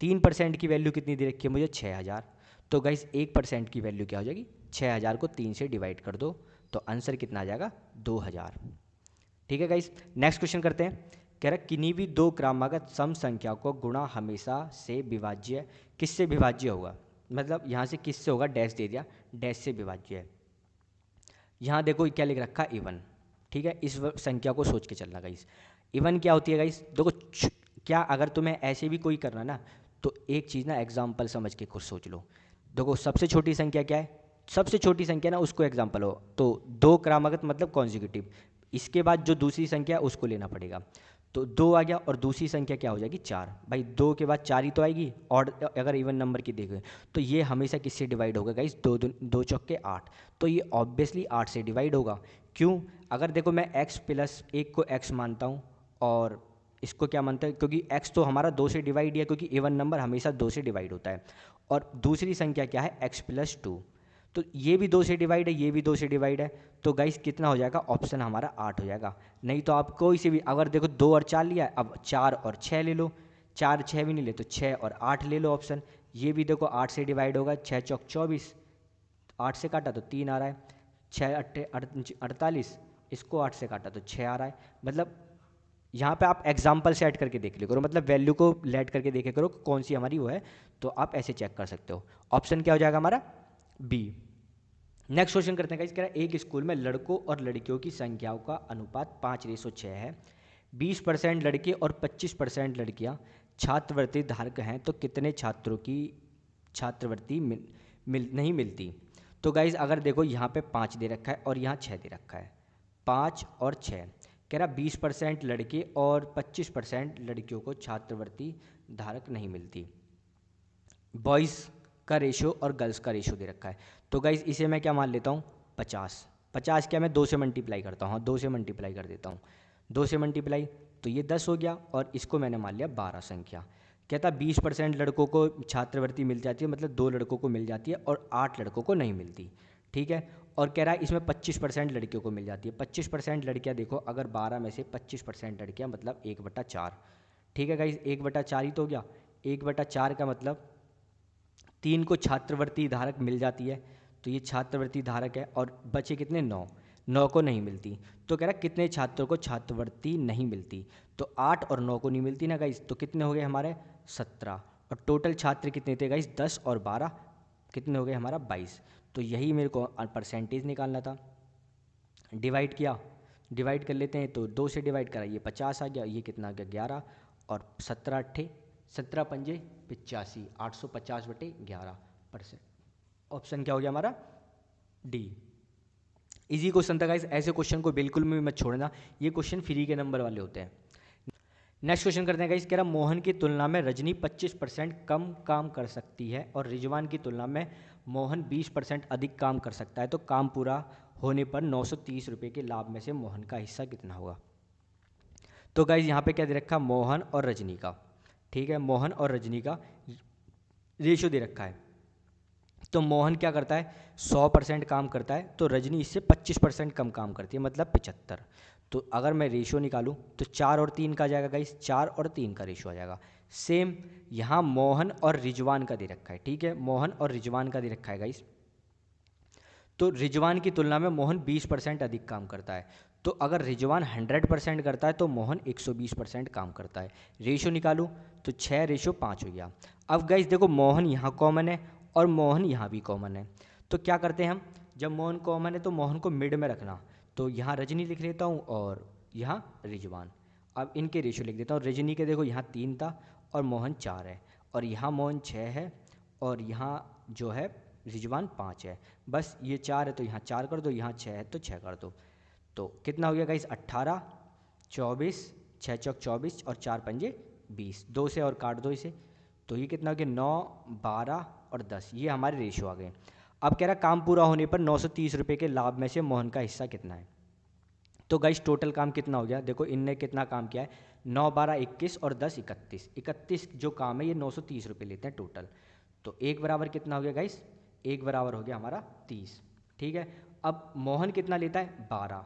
3% की वैल्यू कितनी दे रखी है मुझे 6000, तो गाइस 1% की वैल्यू क्या हो जाएगी 6000 को 3 से डिवाइड कर दो तो आंसर कितना आ जाएगा 2000। ठीक है गाइस, नेक्स्ट क्वेश्चन करते हैं। कह रहा है किन्हीं भी दो क्रमागत सम संख्या को गुणा हमेशा से विभाज्य किससे विभाज्य होगा, मतलब यहाँ से किससे होगा, डैश दे दिया, डैश से विभाज्य है। यहाँ देखो क्या लिख रखा है, इवन। ठीक है, इस संख्या को सोच के चलना गाइस। इवन क्या होती है गाइस, देखो क्या अगर तुम्हें ऐसे भी कोई करना ना तो एक चीज़ ना एग्जाम्पल समझ के खुद सोच लो। देखो सबसे छोटी संख्या क्या है, सबसे छोटी संख्या ना उसको एग्जाम्पल हो तो दो क्रमागत मतलब कॉन्जिक्यूटिव, इसके बाद जो दूसरी संख्या है उसको लेना पड़ेगा। तो 2 आ गया और दूसरी संख्या क्या हो जाएगी 4। भाई 2 के बाद 4 ही तो आएगी, और अगर इवन नंबर की देखें तो ये हमेशा किससे डिवाइड होगा गाइस, 2 चौके 8, तो ये ऑब्वियसली 8 से डिवाइड होगा। क्यों, अगर देखो मैं x प्लस 1 को x मानता हूँ और इसको क्या मानता है, क्योंकि x तो हमारा 2 से डिवाइड है, क्योंकि इवन नंबर हमेशा 2 से डिवाइड होता है। और दूसरी संख्या क्या है x प्लस 2, तो ये भी 2 से डिवाइड है, ये भी 2 से डिवाइड है, तो गाइस कितना हो जाएगा, ऑप्शन हमारा 8 हो जाएगा। नहीं तो आप कोई से भी, अगर देखो 2 और 4 लिया है, अब 4 और 6 ले लो, 4 6 भी नहीं ले तो 6 और 8 ले लो ऑप्शन। ये भी देखो 8 से डिवाइड होगा, 6 चौक 24, 8 से काटा तो 3 आ रहा है, 6 अट्ठे 48, इसको 8 से काटा तो 6 आ रहा है। मतलब यहाँ पे आप एग्जाम्पल से ऐड करके देख लिया करो, मतलब वैल्यू को ऐड करके देखे करो कौन सी हमारी वो है, तो आप ऐसे चेक कर सकते हो। ऑप्शन क्या हो जाएगा हमारा, बी। नेक्स्ट क्वेश्चन करते हैं गाइस, कह रहा है एक स्कूल में लड़कों और लड़कियों की संख्याओं का अनुपात 5:6 है, 20% लड़के और 25% लड़कियां छात्रवृत्ति धारक हैं, तो कितने छात्रों की छात्रवृत्ति नहीं मिलती। तो गाइस अगर देखो यहाँ पे 5 दे रखा है और यहाँ 6 दे रखा है, 5 और 6, कह रहा 20% लड़के और 25% लड़कियों को छात्रवृत्ति धारक नहीं मिलती। बॉयज़ का रेशो और गर्ल्स का रेशो दे रखा है, तो गाइज इसे मैं क्या मान लेता हूँ 50। 50 क्या मैं 2 से मल्टीप्लाई करता हूँ, हाँ 2 से मल्टीप्लाई कर देता हूँ, 2 से मल्टीप्लाई तो ये 10 हो गया, और इसको मैंने मान लिया 12 संख्या। कहता 20% लड़कों को छात्रवृत्ति मिल जाती है, मतलब 2 लड़कों को मिल जाती है और 8 लड़कों को नहीं मिलती। ठीक है, और कह रहा है इसमें 25% लड़कियों को मिल जाती है। 25% लड़कियाँ देखो, अगर 12 में से 25% लड़कियाँ मतलब 1/4। ठीक है गाइज, 1/4 ही तो हो गया। 1/4 का मतलब 3 को छात्रवृत्ति धारक मिल जाती है, तो ये छात्रवृत्ति धारक है, और बचे कितने 9 को नहीं मिलती। तो कह रहा है कितने छात्रों को छात्रवृत्ति नहीं मिलती, तो 8 और 9 को नहीं मिलती ना गाइस, तो कितने हो गए हमारे 17, और टोटल छात्र कितने थे गाइस 10 और 12 कितने हो गए हमारा 22। तो यही मेरे को परसेंटेज निकालना था। डिवाइड किया, डिवाइड कर लेते हैं, तो 2 से डिवाइड करा, ये 50 आ गया, ये कितना आ गया 11, और 17 पंजे 85, 850/11%। ऑप्शन क्या हो गया हमारा, डी। इजी क्वेश्चन था गाइस, ऐसे क्वेश्चन को बिल्कुल भी मत छोड़ना, ये क्वेश्चन फ्री के नंबर वाले होते हैं। नेक्स्ट क्वेश्चन करते हैं गाइस, कह रहा मोहन की तुलना में रजनी 25% कम काम कर सकती है और रिजवान की तुलना में मोहन 20% अधिक काम कर सकता है, तो काम पूरा होने पर 930 रुपये के लाभ में से मोहन का हिस्सा कितना होगा। तो गाइज यहाँ पे क्या दे रखा, मोहन और रजनी का, ठीक है, मोहन और रजनी का रेशियो दे रखा है। तो मोहन क्या करता है 100% काम करता है, तो रजनी इससे 25% कम काम करती है, मतलब 75। तो अगर मैं रेशियो निकालूं तो 4 और 3 का आ जाएगा गाइस, 4 और 3 का रेशियो आ जाएगा। सेम यहाँ मोहन और रिजवान का दे रखा है, ठीक है, मोहन और रिजवान का दे रखा है गाइस। तो रिजवान की तुलना में मोहन 20% अधिक काम करता है, तो अगर रिजवान 100% करता है तो मोहन 120% काम करता है। रेशियो निकालूं तो 6:5 हो गया। अब गाइस देखो मोहन यहाँ कॉमन है और मोहन यहाँ भी कॉमन है, तो क्या करते हैं हम, जब मोहन कॉमन है तो मोहन को मिड में रखना, तो यहाँ रजनी लिख लेता हूँ और यहाँ रिजवान। अब इनके रेशियो लिख देता हूँ, रजनी के देखो यहाँ 3 था और मोहन 4 है, और यहाँ मोहन 6 है, और यहाँ जो है रिजवान 5 है। बस ये 4 है तो यहाँ 4 कर दो, यहाँ 6 है तो 6 कर दो। तो कितना हो गया गाइस 18, 24, 6 चौक 24 और 4 पंजे 20, 2 से और काट दो इसे, तो ये कितना हो गया 9, 12 और 10, ये हमारे रेशियो आ गए। अब कह रहा काम पूरा होने पर 930 रुपये के लाभ में से मोहन का हिस्सा कितना है। तो गाइस टोटल काम कितना हो गया, देखो इनने कितना काम किया है, 9, 12, 21 और 10, 31, 31 जो काम है ये 930 रुपये लेते हैं टोटल। तो एक बराबर कितना हो गया गाइस, एक बराबर हो गया हमारा 30। ठीक है, अब मोहन कितना लेता है 12,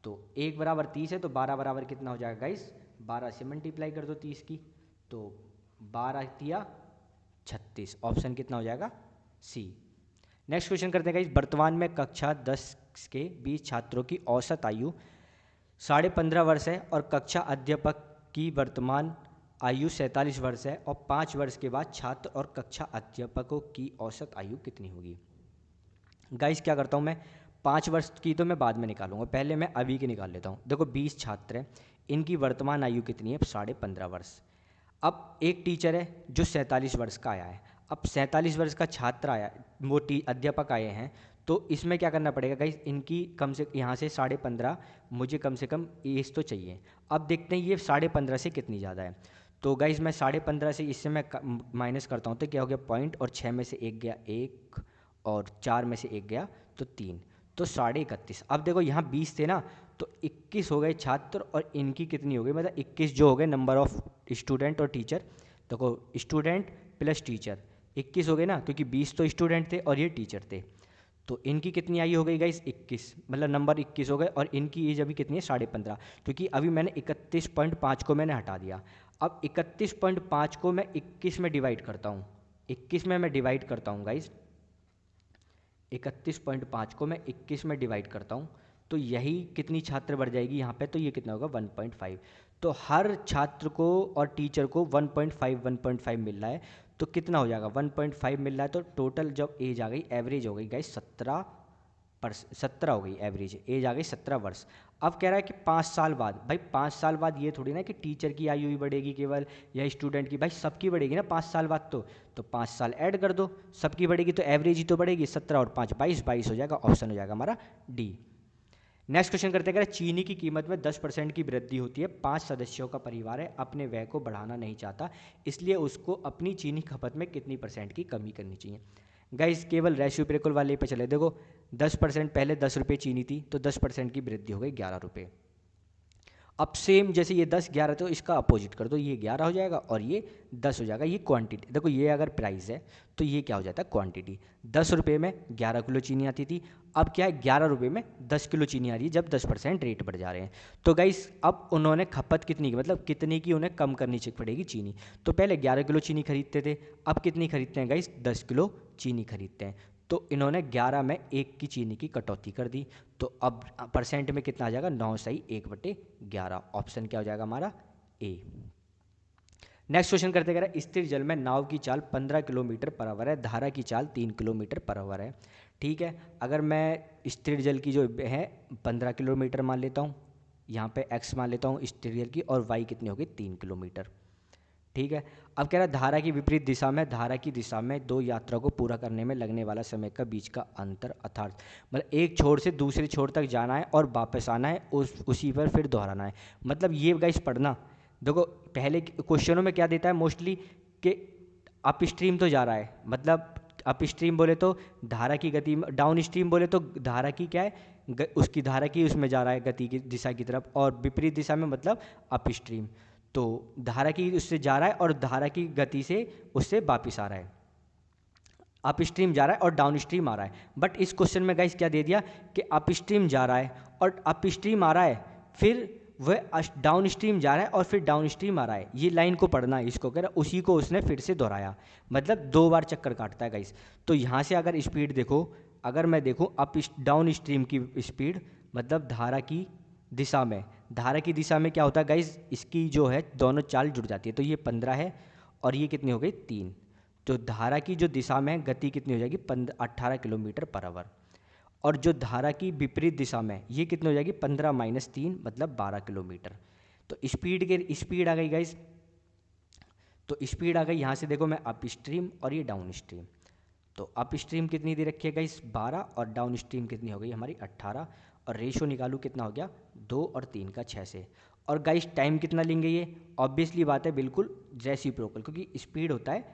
तो एक बराबर 30 है, तो 12 बराबर कितना हो जाएगा गाइस, 12 से मल्टीप्लाई कर दो 30 की, तो 12 या 36, ऑप्शन कितना हो जाएगा सी। नेक्स्ट क्वेश्चन करते हैं गाइस, वर्तमान में कक्षा 10 के 20 छात्रों की औसत आयु 15.5 वर्ष है और कक्षा अध्यापक की वर्तमान आयु 47 वर्ष है और 5 वर्ष के बाद छात्र और कक्षा अध्यापकों की औसत आयु कितनी होगी। गाइस क्या करता हूँ मैं, 5 वर्ष की तो मैं बाद में निकालूंगा, पहले मैं अभी की निकाल लेता हूँ। देखो 20 छात्र हैं, इनकी वर्तमान आयु कितनी है, 15.5 वर्ष। अब एक टीचर है जो 47 वर्ष का आया है, अब 47 वर्ष का छात्र आया, वो अध्यापक आए हैं, तो इसमें क्या करना पड़ेगा गाइस, इनकी कम से यहाँ से 15.5, मुझे कम से कम एज तो चाहिए। अब देखते हैं ये 15.5 से कितनी ज़्यादा है। तो गाइस मैं 15.5 से इससे मैं माइनस करता हूँ तो क्या हो गया, पॉइंट, और 6 में से 1 गया 1, और 4 में से 1 गया तो 3, तो 31.5। अब देखो यहाँ 20 थे ना, तो 21 हो गए छात्र और इनकी कितनी हो गई, मतलब 21 जो हो गए नंबर ऑफ स्टूडेंट और टीचर। देखो स्टूडेंट प्लस टीचर 21 हो गए ना, क्योंकि 20 तो स्टूडेंट थे और ये टीचर थे। तो इनकी कितनी आयु हो गई गाइस, 21, मतलब नंबर 21 हो गए, और इनकी एज अभी कितनी है, 15.5, क्योंकि अभी मैंने 31.5 को मैंने हटा दिया। अब 31.5 को मैं 21 में डिवाइड करता हूँ, 21 में मैं डिवाइड करता हूँ गाइस, 31.5 को मैं 21 में डिवाइड करता हूँ, तो यही कितनी छात्र बढ़ जाएगी यहाँ पे, तो ये कितना होगा 1.5। तो हर छात्र को और टीचर को 1.5 मिल रहा है, तो कितना हो जाएगा 1.5 मिल रहा है, तो टोटल जब एज आ गई, एवरेज हो गई गाइस 17 हो गई, एवरेज एज आ गई 17 वर्ष। अब कह रहा है कि 5 साल बाद, भाई 5 साल बाद ये थोड़ी ना कि टीचर की आयु ही बढ़ेगी केवल या स्टूडेंट की, भाई सबकी बढ़ेगी ना 5 साल बाद, तो 5 साल ऐड कर दो, सबकी बढ़ेगी तो एवरेज ही तो बढ़ेगी, 17 और 5 22 हो जाएगा, ऑप्शन हो जाएगा हमारा डी। नेक्स्ट क्वेश्चन करते हैं, चीनी की कीमत में 10% की वृद्धि होती है, 5 सदस्यों का परिवार है, अपने व्यय को बढ़ाना नहीं चाहता, इसलिए उसको अपनी चीनी खपत में कितनी % की कमी करनी चाहिए। गाइस केवल रेसिप्रोकल वाले पे चले, देखो 10%, पहले 10 रुपये चीनी थी तो 10% की वृद्धि हो गई 11 रुपये। अब सेम जैसे ये 10 11 तो इसका अपोजिट कर दो, ये 11 हो जाएगा और ये 10 हो जाएगा, ये क्वांटिटी। देखो ये अगर प्राइस है तो ये क्या हो जाता है, क्वांटिटी। 10 रुपये में 11 किलो चीनी आती थी, अब क्या है 11 रुपये में 10 किलो चीनी आ रही है, जब 10% रेट बढ़ जा रहे हैं। तो गाइस अब उन्होंने खपत कितनी की, मतलब कितने की उन्हें कम करनी पड़ेगी चीनी। तो पहले 11 किलो चीनी खरीदते थे, अब कितनी खरीदते हैं गाइस, 10 किलो चीनी खरीदते हैं। तो इन्होंने 11 में 1 की चीनी की कटौती कर दी, तो अब परसेंट में कितना आ जाएगा, 9 सही 1/11, ऑप्शन क्या हो जाएगा हमारा ए। नेक्स्ट क्वेश्चन करते कह रहा है, स्थिर जल में नाव की चाल 15 किलोमीटर पर आवर है, धारा की चाल 3 किलोमीटर पर आवर है। ठीक है, अगर मैं स्थिर जल की जो है 15 किलोमीटर मान लेता हूँ, यहाँ पे x मान लेता हूँ स्थिर जल की, और y कितनी होगी 3 किलोमीटर। ठीक है, अब कह रहा है धारा की विपरीत दिशा में, धारा की दिशा में 2 यात्रा को पूरा करने में लगने वाला समय का बीच का अंतर, अर्थात मतलब एक छोर से दूसरे छोर तक जाना है और वापस आना है, उसी पर फिर दोहराना है। मतलब ये गाइस पढ़ना, देखो पहले क्वेश्चनों में क्या देता है मोस्टली कि अप स्ट्रीम तो जा रहा है, मतलब अप स्ट्रीम बोले तो धारा की गति, डाउन स्ट्रीम बोले तो धारा की क्या है, उसकी धारा की उसमें जा रहा है गति की दिशा की तरफ, और विपरीत दिशा में मतलब अप स्ट्रीम, तो धारा की उससे जा रहा है और धारा की गति से उससे वापिस आ रहा है, अप स्ट्रीम जा रहा है और डाउन स्ट्रीम आ रहा है। बट इस क्वेश्चन में गाइस क्या दे दिया कि अप स्ट्रीम जा रहा है और अप स्ट्रीम आ रहा है, फिर वह डाउन स्ट्रीम जा रहा है और फिर डाउन स्ट्रीम आ रहा है, ये लाइन को पढ़ना है, इसको कह रहा उसी को उसने फिर से दोहराया, मतलब 2 बार चक्कर काटता है गाइस। तो यहाँ से अगर स्पीड देखो, अगर मैं देखूँ अप डाउन स्ट्रीम की स्पीड, मतलब धारा की दिशा में, धारा की दिशा में क्या होता है गाइस, इसकी जो है दोनों चाल जुड़ जाती है, तो ये 15 है और ये कितनी हो गई 3, तो धारा की जो दिशा में गति कितनी हो जाएगी 18 किलोमीटर पर आवर, और जो धारा की विपरीत दिशा में ये कितनी हो जाएगी 15 - 3 मतलब 12 किलोमीटर। तो स्पीड आ गई गाइस, तो स्पीड आ गई, यहाँ से देखो मैं अप स्ट्रीम और ये डाउन स्ट्रीम, तो अप स्ट्रीम कितनी दे रखी है गाइस 12 और डाउन स्ट्रीम कितनी हो गई हमारी 18, और रेशो निकालू कितना हो गया 2 और 3 का 6 से। और गाइस टाइम कितना लेंगे, ये ऑब्वियसली बात है बिल्कुल रेसिप्रोकल, क्योंकि स्पीड होता है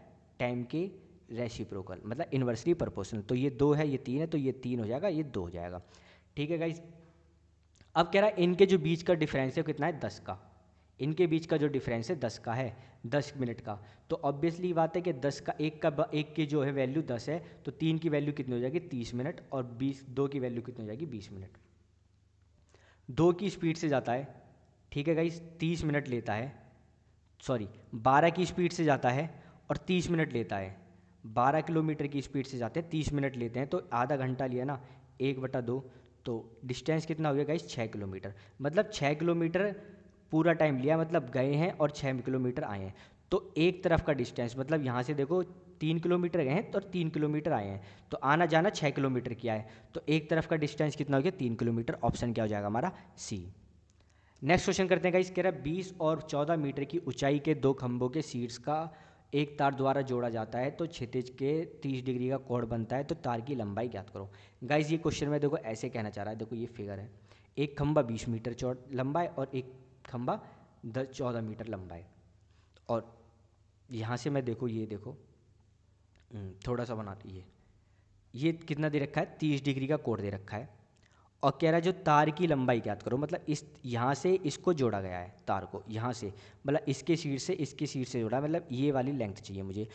टाइम के रेसिप्रोकल, मतलब इन्वर्सली प्रोपोर्शनल, तो ये 2 है ये 3 है, तो ये 3 हो जाएगा ये 2 हो जाएगा। ठीक है गाइस, अब कह रहा है इनके जो बीच का डिफरेंस है कितना है 10 का, इनके बीच का जो डिफरेंस है 10 का है, 10 मिनट का, तो ऑब्वियसली बात है कि 10 का एक की जो है वैल्यू 10 है, तो 3 की वैल्यू कितनी हो जाएगी 30 मिनट, और 2 की वैल्यू कितनी हो जाएगी 20 मिनट। 2 की स्पीड से जाता है, ठीक है गाइस 30 मिनट लेता है, सॉरी 12 की स्पीड से जाता है और 30 मिनट लेता है, 12 किलोमीटर की स्पीड से जाते हैं, 30 मिनट लेते हैं, तो आधा घंटा लिया ना, 1/2, तो डिस्टेंस कितना हो गया गाइस 6 किलोमीटर। मतलब 6 किलोमीटर पूरा टाइम लिया, मतलब गए हैं और 6 किलोमीटर आए हैं। तो एक तरफ का डिस्टेंस मतलब यहाँ से देखो 3 किलोमीटर गए हैं तो 3 किलोमीटर आए हैं, तो आना जाना 6 किलोमीटर किया है, तो एक तरफ का डिस्टेंस कितना हो गया 3 किलोमीटर। ऑप्शन क्या हो जाएगा हमारा सी। नेक्स्ट क्वेश्चन करते हैं गाइस, कह रहा है 20 और 14 मीटर की ऊंचाई के दो खंभों के शीर्ष का एक तार द्वारा जोड़ा जाता है तो क्षैतिज के 30 डिग्री का कोण बनता है, तो तार की लंबाई ज्ञात करो। गाइस ये क्वेश्चन में देखो ऐसे कहना चाह रहा है, देखो ये फिगर है, एक खंभा 20 मीटर लंबा है और एक खंभा 14 मीटर लंबा है। और यहाँ से मैं देखो, ये देखो थोड़ा सा बना, ये कितना दे रखा है 30 डिग्री का कोण दे रखा है, और कह रहा है जो तार की लंबाई ज्ञात करो। मतलब इस यहाँ से इसको जोड़ा गया है तार को, यहाँ से मतलब इसके शीर्ष से इसके शीर्ष से जोड़ा, मतलब ये वाली लेंथ चाहिए मुझे।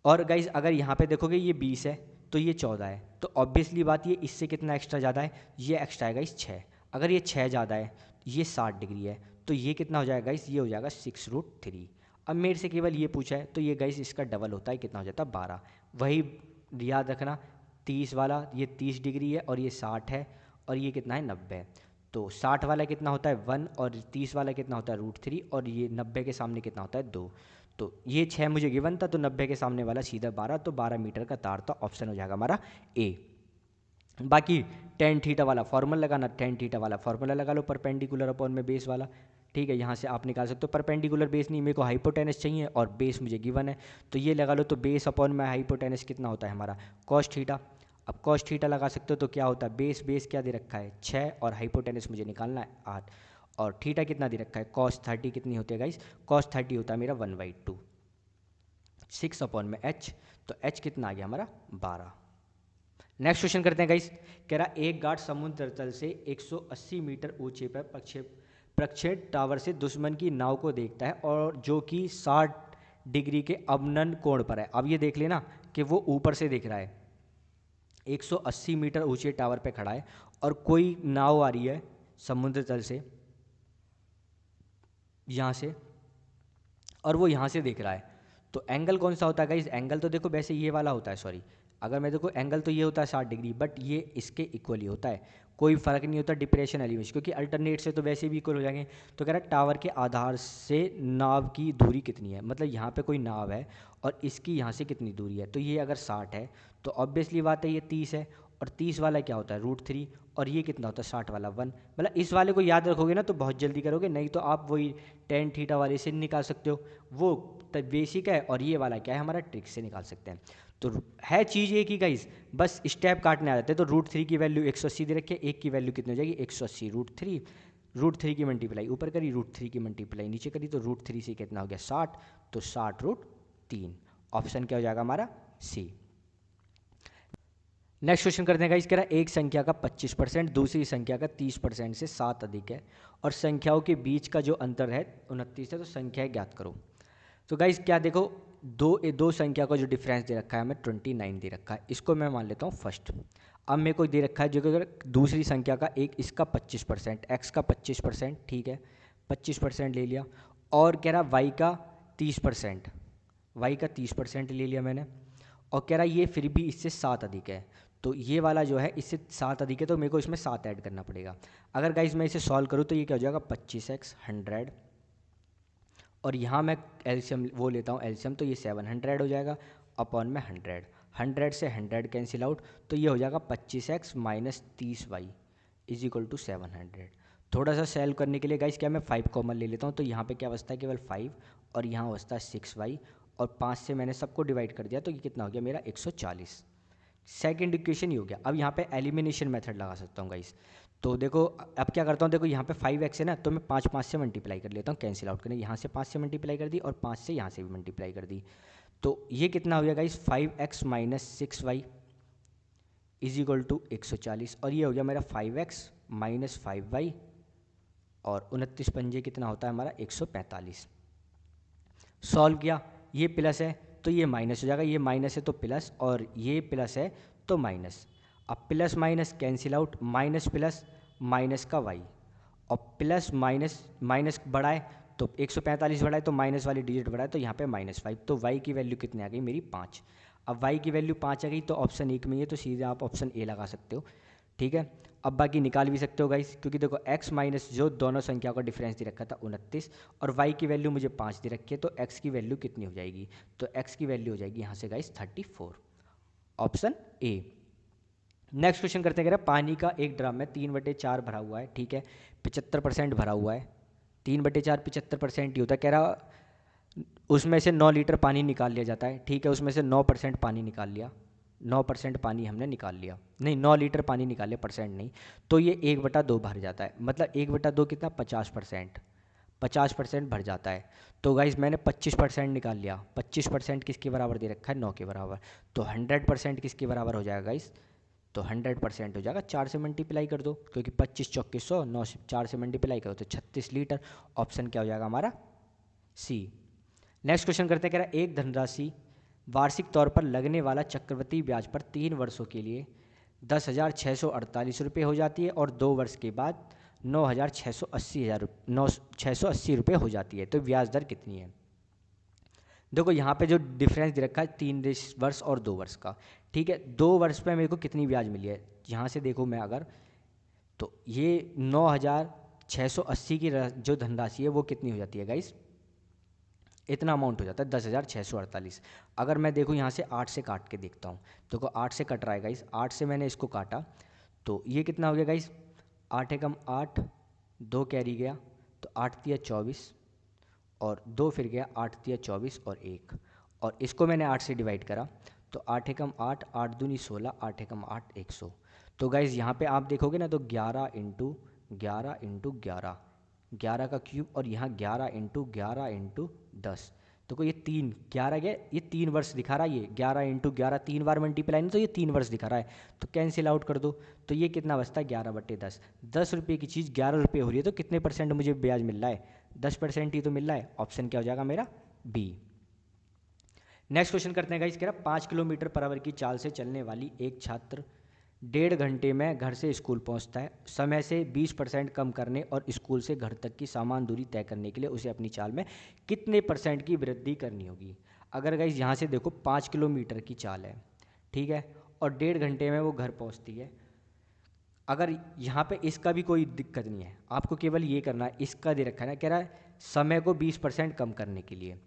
और गाइज अगर यहाँ पे देखोगे ये 20 है तो ये 14 है, तो ऑब्वियसली बात ये इससे कितना एक्स्ट्रा ज़्यादा है, ये एक्स्ट्रा है गाइज 6। अगर ये 6 ज़्यादा है, ये 60 डिग्री है, तो ये कितना हो जाएगा गाइज, ये हो जाएगा 6√3। अब मेरे से केवल ये पूछा है तो ये गाइज इसका डबल होता है, कितना हो जाता है 12। वही याद रखना, 30 वाला ये 30 डिग्री है और ये 60 है, और ये कितना है 90। तो 60 वाला कितना होता है 1 और 30 वाला कितना होता है √3, और ये 90 के सामने कितना होता है 2। तो ये 6 मुझे गिवन था, तो 90 के सामने वाला सीधा 12, तो 12 मीटर का तार था। ऑप्शन हो जाएगा हमारा ए। बाकी टेन थीटा वाला फॉर्मूला लगाना, टेन थीटा वाला फॉर्मूला लगा लो, परपेंडिकुलर अपॉन में बेस वाला, ठीक है। यहाँ से आप निकाल सकते हो, परपेंडिकुलर बेस नहीं, मेरे को हाइपोटेनस चाहिए और बेस मुझे गिवन है, तो ये लगा लो। तो बेस अपॉन में हाइपोटेनस कितना होता है हमारा कॉस थीटा। अब कॉस थीटा लगा सकते हो, तो क्या होता है बेस क्या दे रखा है 6, और हाइपोटेनस मुझे निकालना है 8, और थीटा कितना दे रखा है कॉस 30 कितनी होती है गाइस, कॉस 30 होता है मेरा 1/2, 6 अपॉन में h, तो h कितना आ गया हमारा 12। नेक्स्ट क्वेश्चन करते हैं गाइस, कह रहा एक गार्ड समुद्र तल से 180 मीटर ऊंचे पर प्रक्षेप टावर से दुश्मन की नाव को देखता है, और जो कि 60 डिग्री के अवनन कोण पर है। अब ये देख लेना कि वो ऊपर से देख रहा है, 180 मीटर ऊंचे टावर पे खड़ा है और कोई नाव आ रही है समुद्र तल से यहाँ से, और वो यहाँ से देख रहा है। तो एंगल कौन सा होता है गाइस, एंगल तो देखो वैसे ये वाला होता है, सॉरी, अगर मैं देखो एंगल तो ये होता है 60 डिग्री, बट ये इसके इक्वली होता है, कोई फ़र्क नहीं होता डिप्रेशन एलिवेशन, क्योंकि अल्टरनेट से तो वैसे भी इक्वल हो जाएंगे। तो कह रहा है टावर के आधार से नाव की दूरी कितनी है, मतलब यहाँ पे कोई नाव है और इसकी यहाँ से कितनी दूरी है, तो ये अगर 60 है तो ऑब्वियसली बात है ये 30 है, और 30 वाला क्या होता है √3, और ये कितना होता है 60 वाला 1। मतलब इस वाले को याद रखोगे ना तो बहुत जल्दी करोगे, नहीं तो आप वही टेन थीटा वाले से निकाल सकते हो, वो बेसिक है, और ये वाला क्या है हमारा ट्रिक से निकाल सकते हैं। तो है चीज़ एक ही गाइस, बस स्टेप काटने आ जाते हैं। तो √3 की वैल्यू 180 दे रखी है, एक की वैल्यू कितनी हो जाएगी 180, √3 की मल्टीप्लाई ऊपर करी, √3 की मल्टीप्लाई नीचे करी, तो √3 से कितना हो गया 60, तो 60√3। ऑप्शन क्या हो जाएगा हमारा सी। नेक्स्ट क्वेश्चन करते हैं गाइस, कह रहा है एक संख्या का 25% दूसरी संख्या का 30% से 7 अधिक है, और संख्याओं के बीच का जो अंतर है 29 है, तो संख्याएं ज्ञात करो। तो गाइस क्या देखो, दो संख्या का जो डिफरेंस दे रखा है हमें 29 दे रखा है, इसको मैं मान लेता हूँ फर्स्ट। अब मेरे को दे रखा है जो कि अगर दूसरी संख्या का एक इसका 25%, एक्स का 25%, ठीक है 25% ले लिया, और कह रहा वाई का 30%, वाई का 30% ले लिया मैंने, और कह रहा ये फिर भी इससे 7 अधिक है, तो ये वाला जो है इससे 7 अधिक है, तो मेरे को इसमें 7 ऐड करना पड़ेगा। अगर गाइस मैं इसे सॉल्व करूँ तो ये क्या हो जाएगा 25x 100, और यहाँ मैं एलसीएम वो लेता हूँ एलसीएम, तो ये 700 हो जाएगा अपॉन में 100, 100 से 100 कैंसिल आउट, तो ये हो जाएगा 25x minus 30y is equal to 700। थोड़ा सा सॉल्व करने के लिए गाइस क्या मैं 5 कॉमन ले लेता हूँ, तो यहाँ पे क्या बचता है केवल 5, और यहाँ बचता है 6y, और 5 से मैंने सबको डिवाइड कर दिया, तो ये कितना हो गया मेरा 140। सेकेंड इक्वेशन ये हो गया। अब यहाँ पे एलिमिनेशन मेथड लगा सकता हूँ गाइस, तो देखो अब क्या करता हूँ, देखो यहाँ पे 5x है ना, तो मैं 5 से मल्टीप्लाई कर लेता हूँ, कैंसिल आउट करने, यहाँ से 5 से मल्टीप्लाई कर दी और 5 से यहाँ से भी मल्टीप्लाई कर दी, तो ये कितना हो गया guys 5x minus 6y is equal to 140, और ये हो गया मेरा 5x माइनस 5y, और 29 पंजे कितना होता है हमारा 145। सॉल्व किया, ये प्लस है तो ये माइनस हो जाएगा, ये माइनस है तो प्लस, और ये प्लस है तो माइनस। अब plus minus cancel out, minus plus minus का y, और प्लस माइनस माइनस बढ़ा है तो 145 बढ़ा है, तो माइनस वाली डिजिट बढ़ा है, तो यहाँ पे -5, तो y की वैल्यू कितनी आ गई मेरी 5। अब y की वैल्यू 5 आ गई तो ऑप्शन 1 में ही है, तो सीधे आप ऑप्शन ए लगा सकते हो। ठीक है, अब बाकी निकाल भी सकते हो गाइस, क्योंकि देखो x माइनस जो दोनों संख्या का डिफरेंस दे रखा था 29 और y की वैल्यू मुझे 5 दे रखी है, तो x की वैल्यू कितनी हो जाएगी, तो x की वैल्यू हो जाएगी यहाँ से guys 34, option A. Next question करते हैं, कह रहा पानी का एक ड्रम में 3/4 भरा हुआ है, ठीक है, 75% भरा हुआ है, 3/4 75% ही होता है। कह रहा उसमें से 9 लीटर पानी निकाल लिया जाता है, ठीक है, उसमें से 9% पानी निकाल लिया, 9% पानी हमने निकाल लिया, नहीं 9 लीटर पानी निकाल लिया, परसेंट नहीं, तो ये 1/2 भर जाता है, मतलब 1/2 कितना 50%, 50% भर जाता है। तो गाइज मैंने 25% निकाल लिया, 25% किसके बराबर दे रखा है 9 के बराबर, तो 100% किसके बराबर हो जाएगा गाइज, तो 100% हो जाएगा, 4 से मल्टीप्लाई कर दो, क्योंकि 25 चौके 100, 9 से 4 से मल्टीप्लाई करो तो 36 लीटर, ऑप्शन क्या हो जाएगा हमारा सी। नेक्स्ट क्वेश्चन करते हैं, कह रहा है एक धनराशि वार्षिक तौर पर लगने वाला चक्रवृद्धि ब्याज पर 3 वर्षों के लिए 10,648 रुपये हो जाती है और 2 वर्ष के बाद 9,680 रुपये हो जाती है, तो ब्याज दर कितनी है। देखो यहाँ पे जो डिफरेंस दे रखा है 3 वर्ष और 2 वर्ष का, ठीक है, 2 वर्ष पे मेरे को कितनी ब्याज मिली है, यहाँ से देखो मैं अगर, तो ये 9,680 की जो धनराशि है वो कितनी हो जाती है गाइस, इतना अमाउंट हो जाता है 10,648। अगर मैं देखूँ यहाँ से 8 से काट के देखता हूँ, देखो 8 से कट रहा है गाइस, 8 से मैंने इसको काटा तो ये कितना हो गया गाइस, 8 एकम 8, 2 कैरी गया तो 8 तिया 24 और 2 फिर गया, 8 तिया 24 और 1, और इसको मैंने 8 से डिवाइड करा तो 8 एकम 8, 8 दूनी 16, 8 एकम 8 100। तो गाइज यहाँ पे आप देखोगे ना तो 11 इंटू 11 इंटू 11, 11 का क्यूब, और यहाँ 11 इंटू 11 इंटू 10, तो ये 3 11 गया, ये 3 वर्ष दिखा रहा है, ये 11 इंटू 11 3 बार मल्टीप्लाई नहीं तो ये 3 वर्ष दिखा रहा है, तो कैंसिल आउट कर दो, तो ये कितना बचता है 11/10, 10 रुपये की चीज़ 11 रुपये हो रही है, तो कितने परसेंट मुझे ब्याज मिल रहा है, 10% ही तो मिल रहा है, ऑप्शन क्या हो जाएगा मेरा बी। नेक्स्ट क्वेश्चन करते हैं गाइस, कह रहा 5 किलोमीटर पर आवर की चाल से चलने वाली एक छात्र 1.5 घंटे में घर से स्कूल पहुंचता है, समय से 20% कम करने और स्कूल से घर तक की समान दूरी तय करने के लिए उसे अपनी चाल में कितने % की वृद्धि करनी होगी। अगर गाइस यहाँ से देखो 5 किलोमीटर की चाल है, ठीक है, और 1.5 घंटे में वो घर पहुँचती है, अगर यहाँ पे इसका भी कोई दिक्कत नहीं है, आपको केवल ये करना है, इसका दे रखा है ना, कह रहा है समय को 20% कम करने के लिए,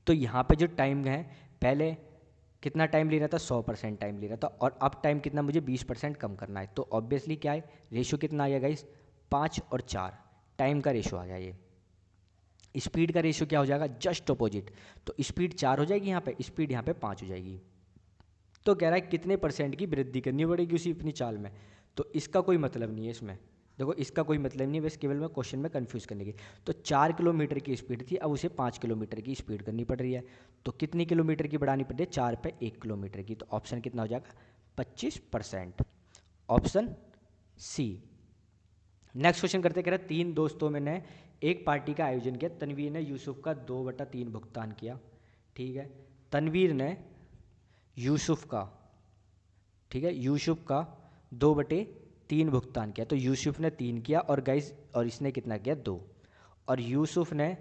तो यहाँ पे जो टाइम है पहले कितना टाइम ले रहा था 100% टाइम ले रहा था, और अब टाइम कितना मुझे 20% कम करना है, तो ऑब्वियसली क्या है रेशो कितना आ गया गाइस 5 और 4, टाइम का रेशो आ गया, ये स्पीड का रेशो क्या हो जाएगा जस्ट अपोजिट, तो स्पीड 4 हो जाएगी यहाँ पे, स्पीड यहाँ पे 5 हो जाएगी, तो कह रहा है कितने % की वृद्धि करनी पड़ेगी उसी अपनी चाल में, तो इसका कोई मतलब नहीं है इसमें, देखो इसका कोई मतलब नहीं है, बस केवल मैं क्वेश्चन में कंफ्यूज करने की, तो 4 किलोमीटर की स्पीड थी, अब उसे 5 किलोमीटर की स्पीड करनी पड़ रही है, तो कितनी किलोमीटर की बढ़ानी पड़ रही है 4 पे 1 किलोमीटर की, तो ऑप्शन कितना हो जाएगा 25%, ऑप्शन सी। नेक्स्ट क्वेश्चन करते, कह रहा है 3 दोस्तों में ने एक पार्टी का आयोजन किया, तनवीर ने यूसुफ का 2/3 भुगतान किया, ठीक है, तनवीर ने यूसुफ का, ठीक है, यूसुफ का 2/3 भुगतान किया, तो यूसुफ ने 3 किया और गाइस और इसने कितना किया 2, और यूसुफ ने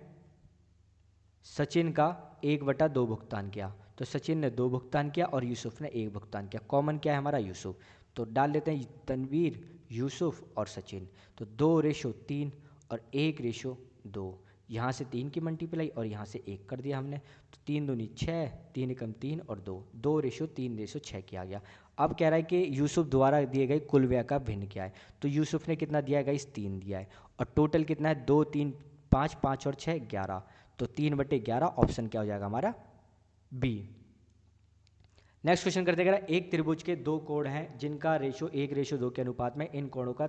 सचिन का 1/2 भुगतान किया, तो सचिन ने 2 भुगतान किया और यूसुफ ने 1 भुगतान किया, कॉमन क्या है हमारा यूसुफ, तो डाल देते हैं तनवीर यूसुफ और सचिन, तो 2:3 और 1:2, यहाँ से 3 की मल्टीप्लाई और यहाँ से 1 कर दिया हमने, तो 3 दूनी 6, 3 एकम 3 और 2:3:6 किया गया। अब कह रहा है कि यूसुफ द्वारा दिए गए कुल व्यय का भिन्न क्या है, तो यूसुफ ने कितना दिया है गाइस 3 दिया है, और टोटल कितना है 2 3 5 5 और 6 11, तो 3/11, ऑप्शन क्या हो जाएगा हमारा बी। नेक्स्ट क्वेश्चन करते हैं, एक त्रिभुज के 2 कोण हैं जिनका रेशो 1:2 के अनुपात में इन कोणों का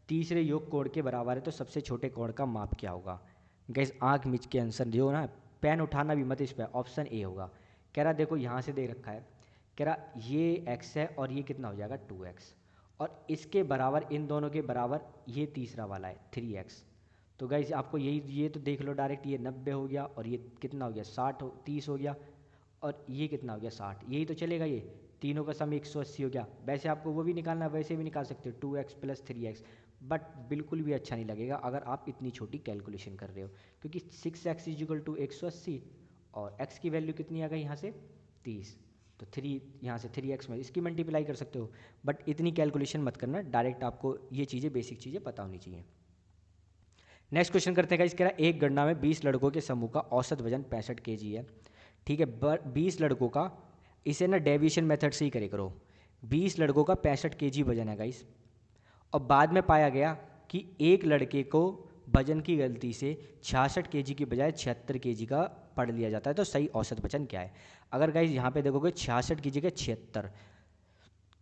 तीसरे योग कोण के बराबर है, तो सबसे छोटे कोण का माप क्या होगा। गैस आंख मिच के आंसर जो ना, पेन उठाना भी मत इस पर, ऑप्शन ए होगा। कह रहा देखो यहाँ से दे रखा है, कह रहा ये x है और ये कितना हो जाएगा 2x, और इसके बराबर इन दोनों के बराबर ये तीसरा वाला है 3x, तो गाइस आपको यही ये तो देख लो डायरेक्ट, ये 90 हो गया और ये कितना हो गया 30 हो गया, और ये कितना हो गया 60, यही तो चलेगा, ये तीनों का सम 180 हो गया। वैसे आपको वो भी निकालना है, वैसे भी निकाल सकते हो 2x + 3x, बट बिल्कुल भी अच्छा नहीं लगेगा अगर आप इतनी छोटी कैलकुलेशन कर रहे हो, क्योंकि 6x = 180 और x की वैल्यू कितनी आ गई यहाँ से 30, तो 3 यहाँ से 3x में इसकी मल्टीप्लाई कर सकते हो, बट इतनी कैलकुलेशन मत करना, डायरेक्ट आपको ये चीज़ें बेसिक चीज़ें पता होनी चाहिए। नेक्स्ट क्वेश्चन करते हैं गाइस, कह रहा है एक गणना में 20 लड़कों के समूह का औसत वजन 65 kg है। ठीक है, 20 लड़कों का, इसे ना डेविएशन मेथड से ही करे करो। 20 लड़कों का 65 kg वजन है गाइस, और बाद में पाया गया कि एक लड़के को वजन की गलती से 66 kg की बजाय 76 kg का पढ़ लिया जाता है, तो सही औसत वजन क्या है? अगर गाइस यहाँ पे देखोगे 66 की जगह 76,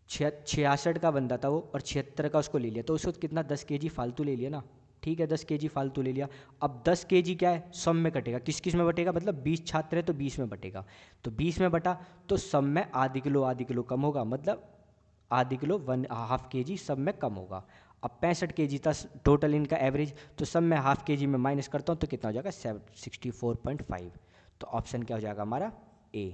66 का बंदा था वो और 76 का उसको ले लिया, तो उसको कितना 10 kg फालतू ले लिया ना। ठीक है, 10 kg फालतू ले लिया। अब 10 kg क्या है, सम में कटेगा, किस किस में बटेगा, मतलब 20 छात्र है तो 20 में बटेगा, तो 20 में बटा तो सम में आधी किलो कम होगा, मतलब आधी किलो 1/2 kg सब में कम होगा। अब 65 kg था टोटल इनका एवरेज, तो सब में ½ kg में माइनस करता हूँ तो कितना हो जाएगा 64.5। तो ऑप्शन क्या हो जाएगा हमारा ए।